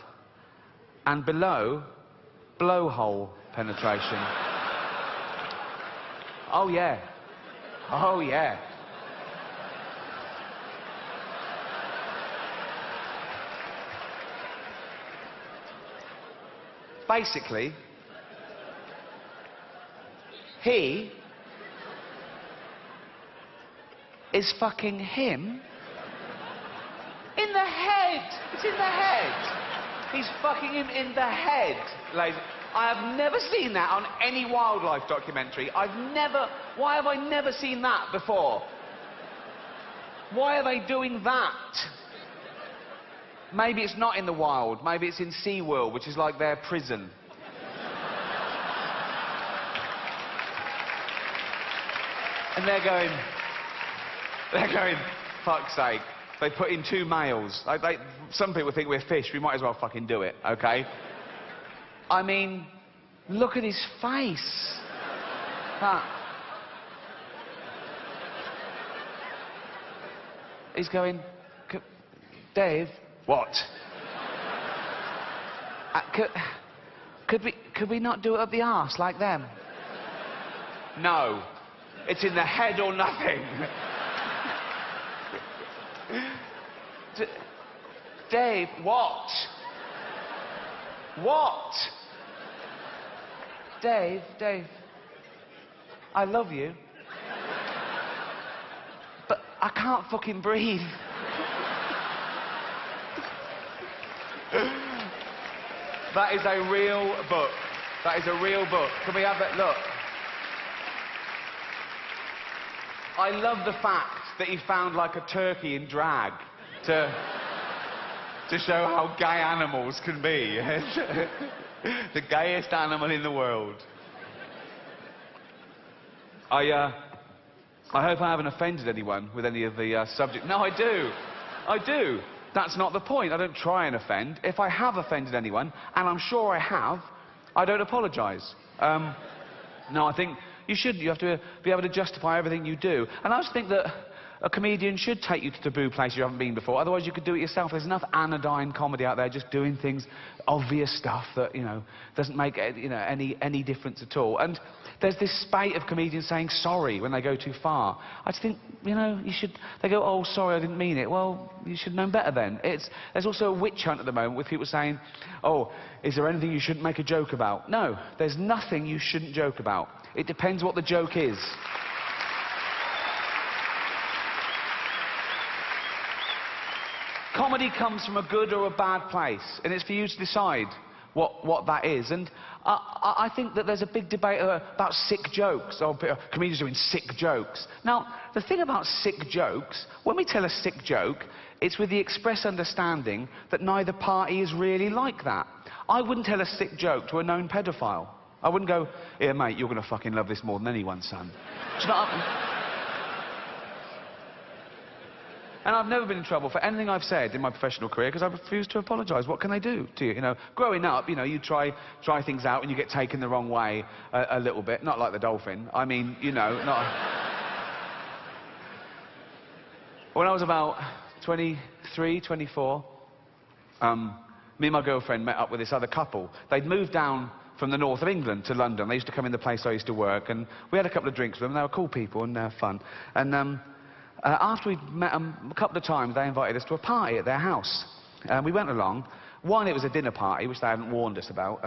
and below, blowhole penetration. Oh, yeah. Oh, yeah. Basically, he is fucking him in the head. It's in the head. He's fucking him in the head, ladies. I have never seen that on any wildlife documentary. Why have I never seen that before? Why are they doing that? Maybe it's not in the wild. Maybe it's in SeaWorld, which is like their prison. And they're going, fuck's sake. They put in two males. Some people think we're fish. We might as well fucking do it, okay? I mean, look at his face. He's going, Dave. What? Could we not do it up the arse like them? No. It's in the head or nothing. Dave, what? What? Dave, I love you. But I can't fucking breathe. That is a real book. That is a real book. Can we have that? Look. I love the fact that he found like a turkey in drag to show how gay animals can be. The gayest animal in the world. I hope I haven't offended anyone with any of the subject. No, I do. I do. That's not the point. I don't try and offend. If I have offended anyone, and I'm sure I have, I don't apologise. No, I think you should. You have to be able to justify everything you do. And I just think that a comedian should take you to taboo places you haven't been before. Otherwise, you could do it yourself. There's enough anodyne comedy out there just doing things, obvious stuff that, you know, doesn't make, you know, any difference at all. And there's this spate of comedians saying sorry when they go too far. I just think, you know, you should... They go, oh, sorry, I didn't mean it. Well, you should know better then. There's also a witch hunt at the moment with people saying, oh, is there anything you shouldn't make a joke about? No, there's nothing you shouldn't joke about. It depends what the joke is. Comedy comes from a good or a bad place, and it's for you to decide what that is. And I think that there's a big debate about sick jokes, or comedians doing sick jokes. Now, the thing about sick jokes, when we tell a sick joke, it's with the express understanding that neither party is really like that. I wouldn't tell a sick joke to a known pedophile. I wouldn't go, here, mate, you're going to fucking love this more than anyone, son. Do you know what I mean? And I've never been in trouble for anything I've said in my professional career because I've refused to apologise. What can they do to you? You know, growing up, you know, you try things out and you get taken the wrong way a little bit. Not like the dolphin. I mean, you know, not... When I was about 23, 24, me and my girlfriend met up with this other couple. They'd moved down from the north of England to London. They used to come in the place I used to work, and we had a couple of drinks with them. They were cool people and they were fun. And after we'd met them a couple of times, they invited us to a party at their house. We went along. One, it was a dinner party, which they hadn't warned us about.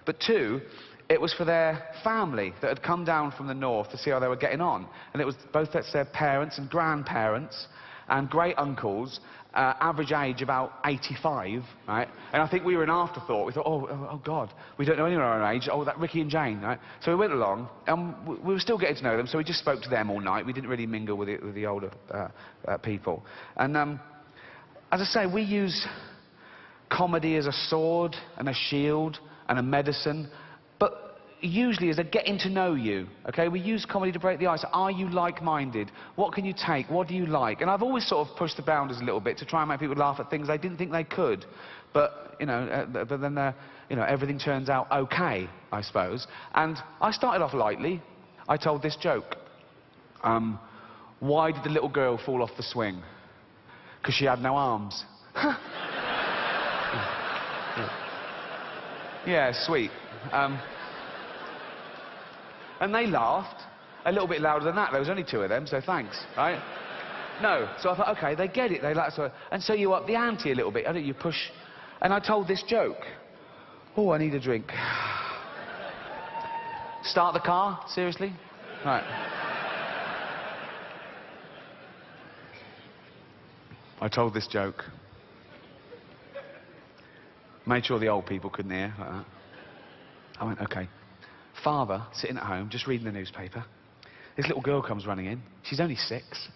But two, it was for their family that had come down from the north to see how they were getting on. And it was both their parents and grandparents and great uncles, average age about 85, right? And I think we were an afterthought. We thought, oh God, we don't know anyone our own age. Oh, that Ricky and Jane, right? So we went along, and we were still getting to know them, so we just spoke to them all night. We didn't really mingle with the older people. And as I say, we use comedy as a sword and a shield and a medicine, but usually as a getting to know you, okay? We use comedy to break the ice. Are you like-minded? What can you take? What do you like? And I've always sort of pushed the boundaries a little bit to try and make people laugh at things they didn't think they could. But, you know, but then, you know, everything turns out okay, I suppose. And I started off lightly. I told this joke. Why did the little girl fall off the swing? Because she had no arms. Yeah, sweet. And they laughed a little bit louder than that. There was only two of them, so thanks, right? No, so I thought, okay, they get it. They like so, and so you up the ante a little bit. I don't you push, and I told this joke. Oh, I need a drink. Start the car, seriously? Right. I told this joke. Made sure the old people couldn't hear like that. I went, okay. Father, sitting at home, just reading the newspaper. This little girl comes running in. She's only 6.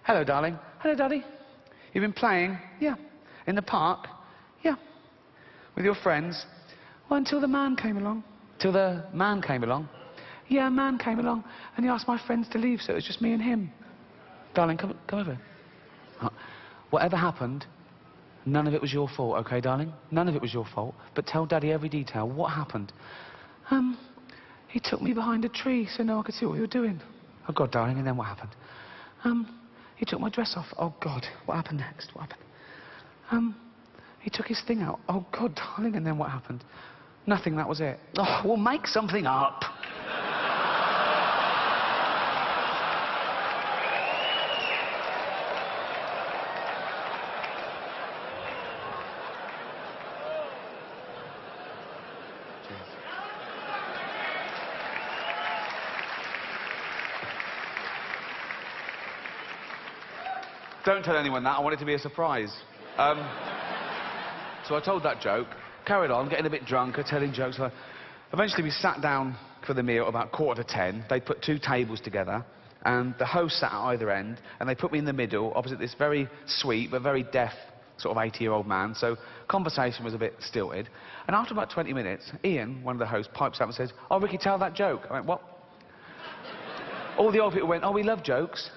Hello, darling. Hello, Daddy. You've been playing? Yeah. In the park? Yeah. With your friends? Well, until the man came along. Till the man came along? Yeah, a man came along, and he asked my friends to leave, so it was just me and him. Darling, come over. Whatever happened, none of it was your fault, okay, darling? None of it was your fault. But tell Daddy every detail. What happened? He took me behind a tree so no one could see what we were doing. Oh, God, darling, and then what happened? He took my dress off. Oh, God, what happened next? What happened? He took his thing out. Oh, God, darling, and then what happened? Nothing, that was it. Oh, well, make something up. Don't tell anyone that. I want it to be a surprise. So I told that joke, carried on, getting a bit drunker, telling jokes. Eventually we sat down for the meal about 9:45. They put 2 tables together, and the host sat at either end, and they put me in the middle, opposite this very sweet but very deaf sort of 80-year-old man. So conversation was a bit stilted. And after about 20 minutes, Ian, one of the hosts, pipes up and says, "Oh, Ricky, tell that joke." I went, "What?" All the old people went, "Oh, we love jokes.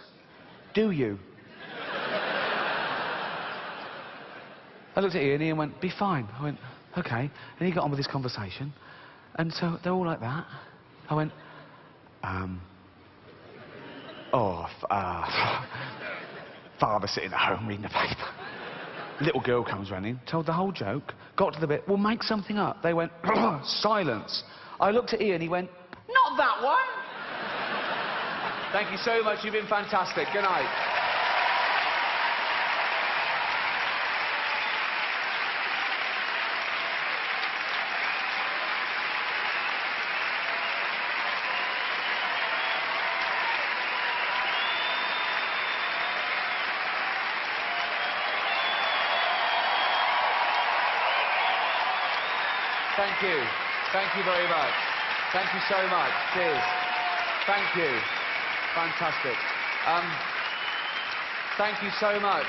Do you?" I looked at Ian, and Ian went, "Be fine." I went, "OK." And he got on with his conversation. And so they're all like that. I went, father sitting at home reading the paper. Little girl comes running, told the whole joke, got to the bit, "Well, make something up." They went, silence. I looked at Ian, he went, "Not that one." Thank you so much, you've been fantastic. Good night. Thank you. Thank you very much. Thank you so much. Cheers. Thank you. Fantastic. Thank you so much.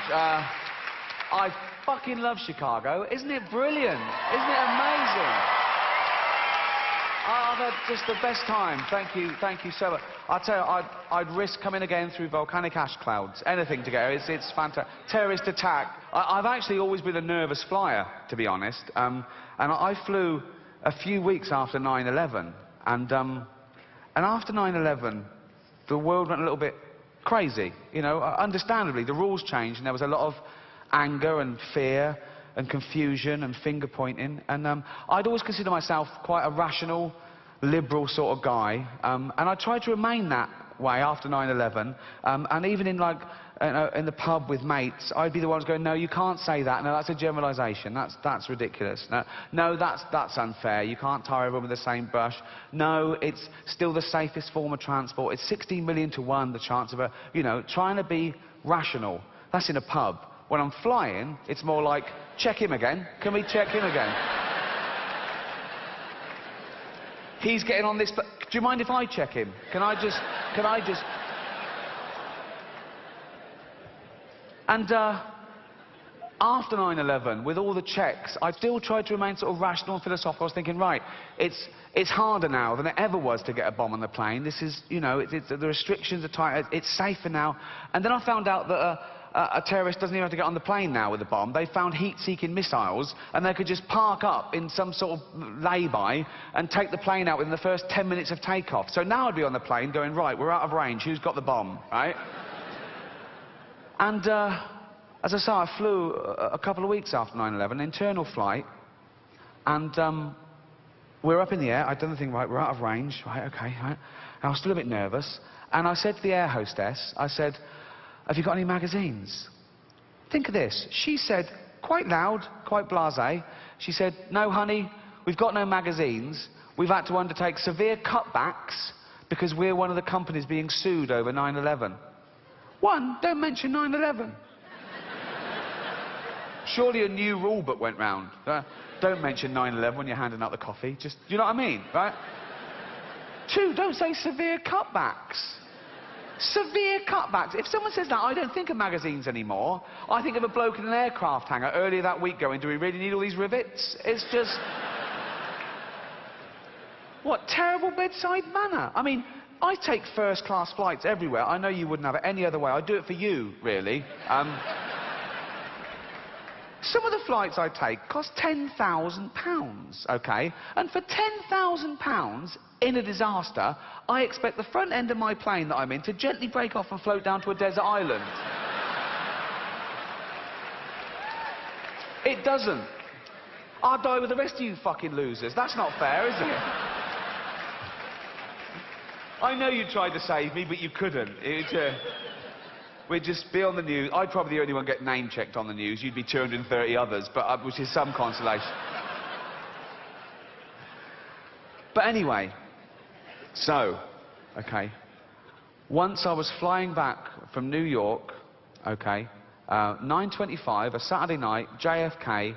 I fucking love Chicago. Isn't it brilliant? Isn't it amazing? I've had just the best time. Thank you so much. I'll tell you, I'd risk coming again through volcanic ash clouds. Anything to go. It's fantastic. Terrorist attack. I've actually always been a nervous flyer, to be honest. And I flew a few weeks after 9/11. And after 9/11, the world went a little bit crazy. You know, understandably, the rules changed, and there was a lot of anger and fear and confusion and finger pointing. And I'd always consider myself quite a rational, liberal sort of guy. And I tried to remain that way after 9/11. And even in, like, in the pub with mates, I'd be the ones going, "No, you can't say that. No, that's a generalisation. That's ridiculous. No, that's unfair. You can't tar everyone with the same brush. No, it's still the safest form of transport. It's 16 million to 1, the chance of a, you know, trying to be rational." That's in a pub. When I'm flying, it's more like, "Check him again. Can we check him again? He's getting on this, but do you mind if I check him? Can I just... And after 9/11, with all the checks, I still tried to remain sort of rational and philosophical. I was thinking, right, it's harder now than it ever was to get a bomb on the plane. This is, you know, the restrictions are tight. It's safer now. And then I found out that a terrorist doesn't even have to get on the plane now with a bomb. They found heat-seeking missiles, and they could just park up in some sort of lay-by and take the plane out within the first 10 minutes of takeoff. So now I'd be on the plane going, right, we're out of range. Who's got the bomb, right? And as I say, I flew a couple of weeks after 9/11, internal flight, and we're up in the air. I'd done the thing right, we're out of range, right, okay, right. And I was still a bit nervous, and I said to the air hostess, I said, "Have you got any magazines?" Think of this. She said, quite loud, quite blasé, she said, "No, honey, we've got no magazines. We've had to undertake severe cutbacks because we're one of the companies being sued over 9/11. One, don't mention 9/11. Surely a new rule book went round. Don't mention 9/11 when you're handing out the coffee. Just, you know what I mean, right? Two, don't say severe cutbacks. Severe cutbacks. If someone says that, I don't think of magazines anymore. I think of a bloke in an aircraft hangar earlier that week going, "Do we really need all these rivets?" It's just... What terrible bedside manner. I mean, I take first-class flights everywhere. I know you wouldn't have it any other way. I'd do it for you, really. Some of the flights I take cost £10,000, OK? And for £10,000, in a disaster, I expect the front end of my plane that I'm in to gently break off and float down to a desert island. It doesn't. I'll die with the rest of you fucking losers. That's not fair, is it? I know you tried to save me, but you couldn't. We'd just be on the news. I'd probably be the only one get name-checked on the news. You'd be 230 others, but which is some consolation. But anyway, so, OK. Once I was flying back from New York, OK, 9:25, a Saturday night, JFK,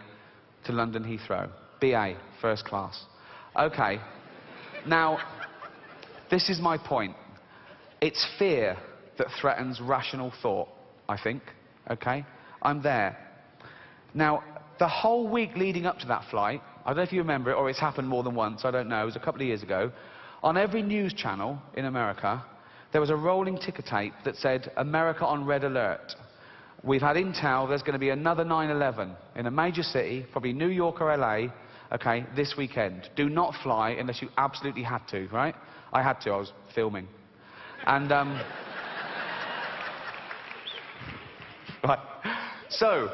to London Heathrow. BA, first class. Okay. Now, this is my point. It's fear that threatens rational thought, I think. Okay? I'm there. Now, the whole week leading up to that flight, I don't know if you remember it, or it's happened more than once, I don't know, it was a couple of years ago, on every news channel in America, there was a rolling ticker tape that said, America on red alert. We've had intel, there's going to be another 9/11 in a major city, probably New York or LA, okay, this weekend. Do not fly unless you absolutely had to, right? I had to, I was filming. And, right. So,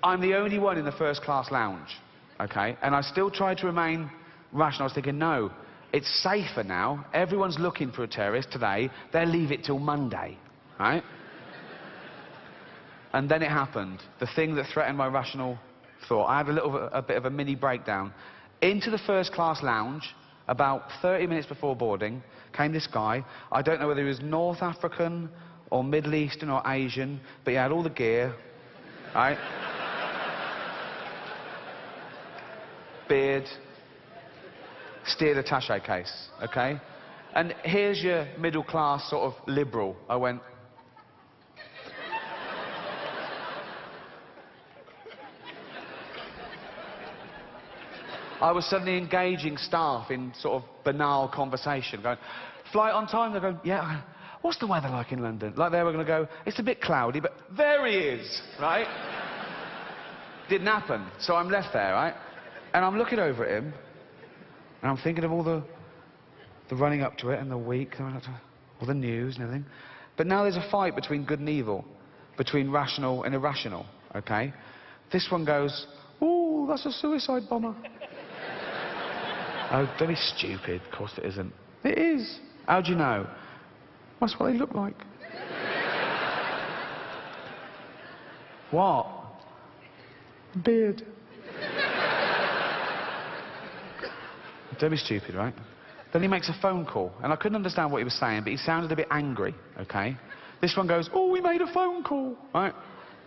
I'm the only one in the first class lounge, okay? And I still tried to remain rational. I was thinking, no, it's safer now. Everyone's looking for a terrorist today. They'll leave it till Monday, right? And then it happened. The thing that threatened my rational thought. I had a bit of a mini breakdown. Into the first class lounge, about 30 minutes before boarding, came this guy. I don't know whether he was North African or Middle Eastern or Asian, but he had all the gear, right? Beard, steered attaché case, okay? And here's your middle class sort of liberal. I went... I was suddenly engaging staff in sort of banal conversation, going, flight on time? They're going, yeah. What's the weather like in London? Like they were going to go, it's a bit cloudy, but there he is, right? Didn't happen. So I'm left there, right? And I'm looking over at him, and I'm thinking of all the running up to it, and the week, all the news and everything. But now there's a fight between good and evil, between rational and irrational, okay? This one goes, ooh, that's a suicide bomber. Oh, don't be stupid. Of course it isn't. It is. How do you know? That's what they look like. What? Beard. Don't be stupid, right? Then he makes a phone call, and I couldn't understand what he was saying, but he sounded a bit angry, okay? This one goes, oh, we made a phone call, right?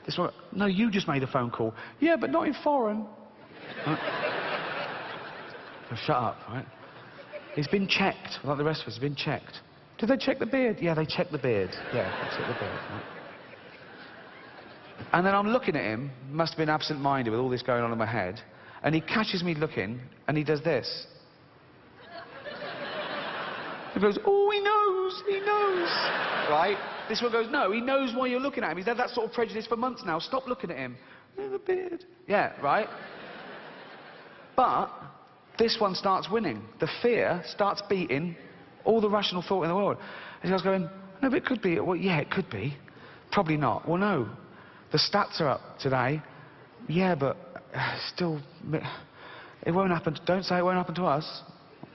This one, no, you just made a phone call. Yeah, but not in foreign. Right? So shut up, right? He's been checked, like the rest of us, he's been checked. Did they check the beard? Yeah, they checked the beard. Yeah, they checked the beard, right? And then I'm looking at him, must have been absent-minded with all this going on in my head, and he catches me looking, and he does this. He goes, oh, he knows, right? This one goes, no, he knows why you're looking at him. He's had that sort of prejudice for months now. Stop looking at him. The beard. Yeah, right? But this one starts winning. The fear starts beating all the rational thought in the world. And he was going, no, but it could be. Well, yeah, it could be. Probably not. Well, no. The stats are up today. Yeah, but still, it won't happen. Don't say it won't happen to us.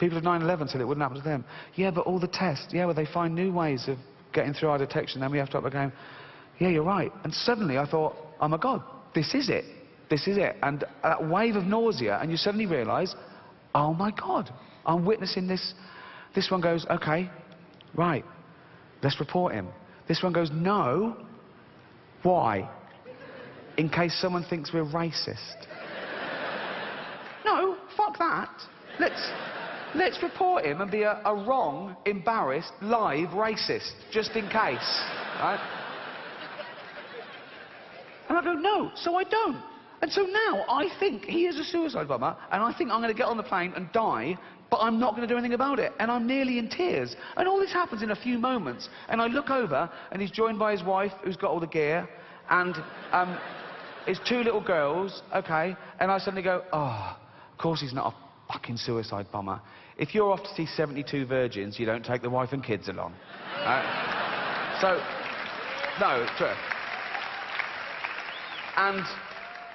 People of 9/11 said it wouldn't happen to them. Yeah, but all the tests. Yeah, well, they find new ways of getting through our detection. Then we have to up again. Yeah, you're right. And suddenly I thought, oh my God, this is it. This is it. And that wave of nausea, and you suddenly realise, oh my God, I'm witnessing this. This one goes, okay, right, let's report him. This one goes, no. Why? In case someone thinks we're racist. No, fuck that. Let's report him and be a wrong, embarrassed, live racist, just in case, right? And I go, no, so I don't. And so now I think he is a suicide bomber, and I think I'm going to get on the plane and die, but I'm not going to do anything about it. And I'm nearly in tears. And all this happens in a few moments. And I look over, and he's joined by his wife, who's got all the gear, and his two little girls, okay? And I suddenly go, oh, of course he's not a fucking suicide bomber. If you're off to see 72 virgins, you don't take the wife and kids along. So, no, it's true. And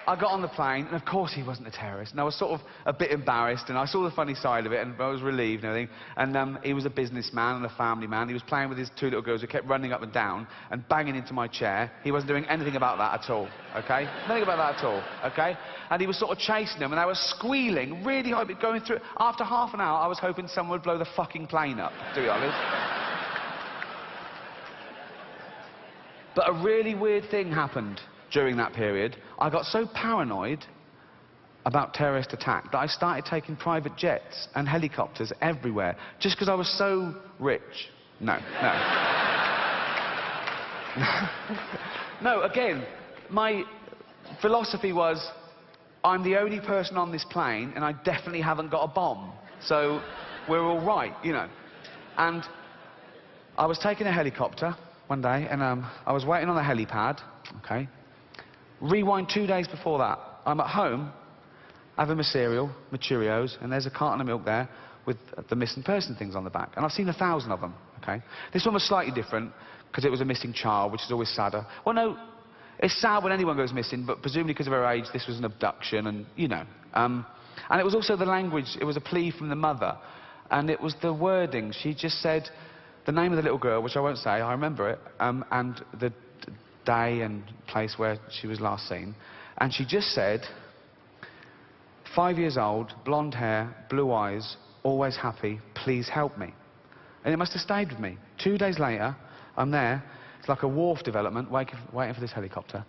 I got on the plane, and of course he wasn't a terrorist, and I was sort of a bit embarrassed, and I saw the funny side of it, and I was relieved and everything. And he was a businessman and a family man. He was playing with his two little girls who kept running up and down and banging into my chair. He wasn't doing anything about that at all, okay? Nothing about that at all, okay? And he was sort of chasing them, and I was squealing really hard, going through. After half an hour, I was hoping someone would blow the fucking plane up, to be honest. But a really weird thing happened during that period. I got so paranoid about terrorist attack that I started taking private jets and helicopters everywhere just because I was so rich. No, no. No, again, my philosophy was, I'm the only person on this plane and I definitely haven't got a bomb. So we're all right, you know. And I was taking a helicopter one day and I was waiting on the helipad, okay. Rewind 2 days before that. I'm at home having my cereal, my Cheerios, and there's a carton of milk there with the missing person things on the back. And I've seen 1,000 of them, okay. This one was slightly different because it was a missing child, which is always sadder. Well, no, it's sad when anyone goes missing, but presumably because of her age, this was an abduction and, you know. And it was also the language, it was a plea from the mother. And it was the wording. She just said the name of the little girl, which I won't say, I remember it, and the day and place where she was last seen. And she just said, 5 years old, blonde hair, blue eyes, always happy, please help me. And it must have stayed with me. 2 days later, I'm there. It's like a wharf development, waiting for this helicopter.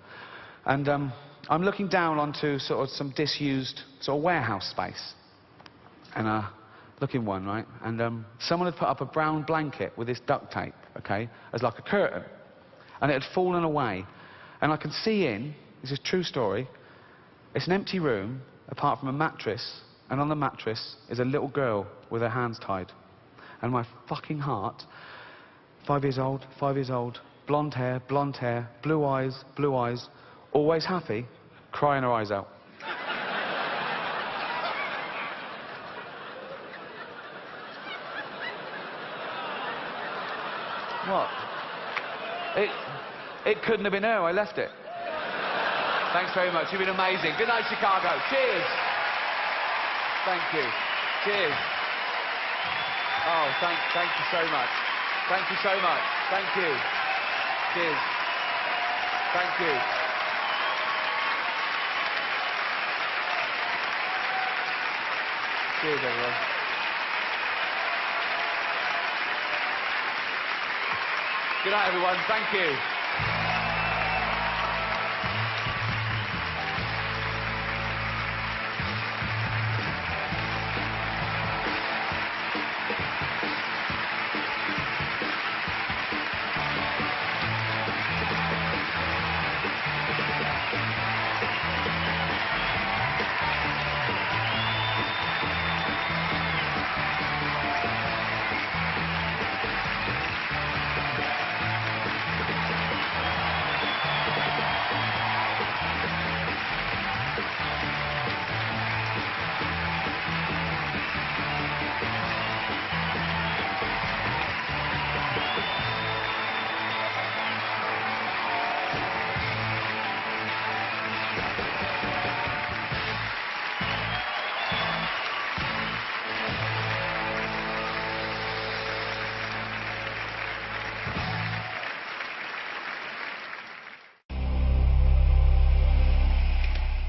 And I'm looking down onto sort of some disused sort of warehouse space. And looking one, right? And someone had put up a brown blanket with this duct tape, okay, as like a curtain. And it had fallen away. And I can see in, this is a true story, it's an empty room, apart from a mattress, and on the mattress is a little girl with her hands tied. And my fucking heart, 5 years old, blonde hair, blue eyes, always happy, crying her eyes out. What? It couldn't have been her, I left it. Thanks very much, you've been amazing. Good night, Chicago. Cheers. Thank you. Cheers. Oh, thank you so much. Thank you so much. Thank you. Cheers. Thank you. Cheers, everyone. Good night, everyone. Thank you.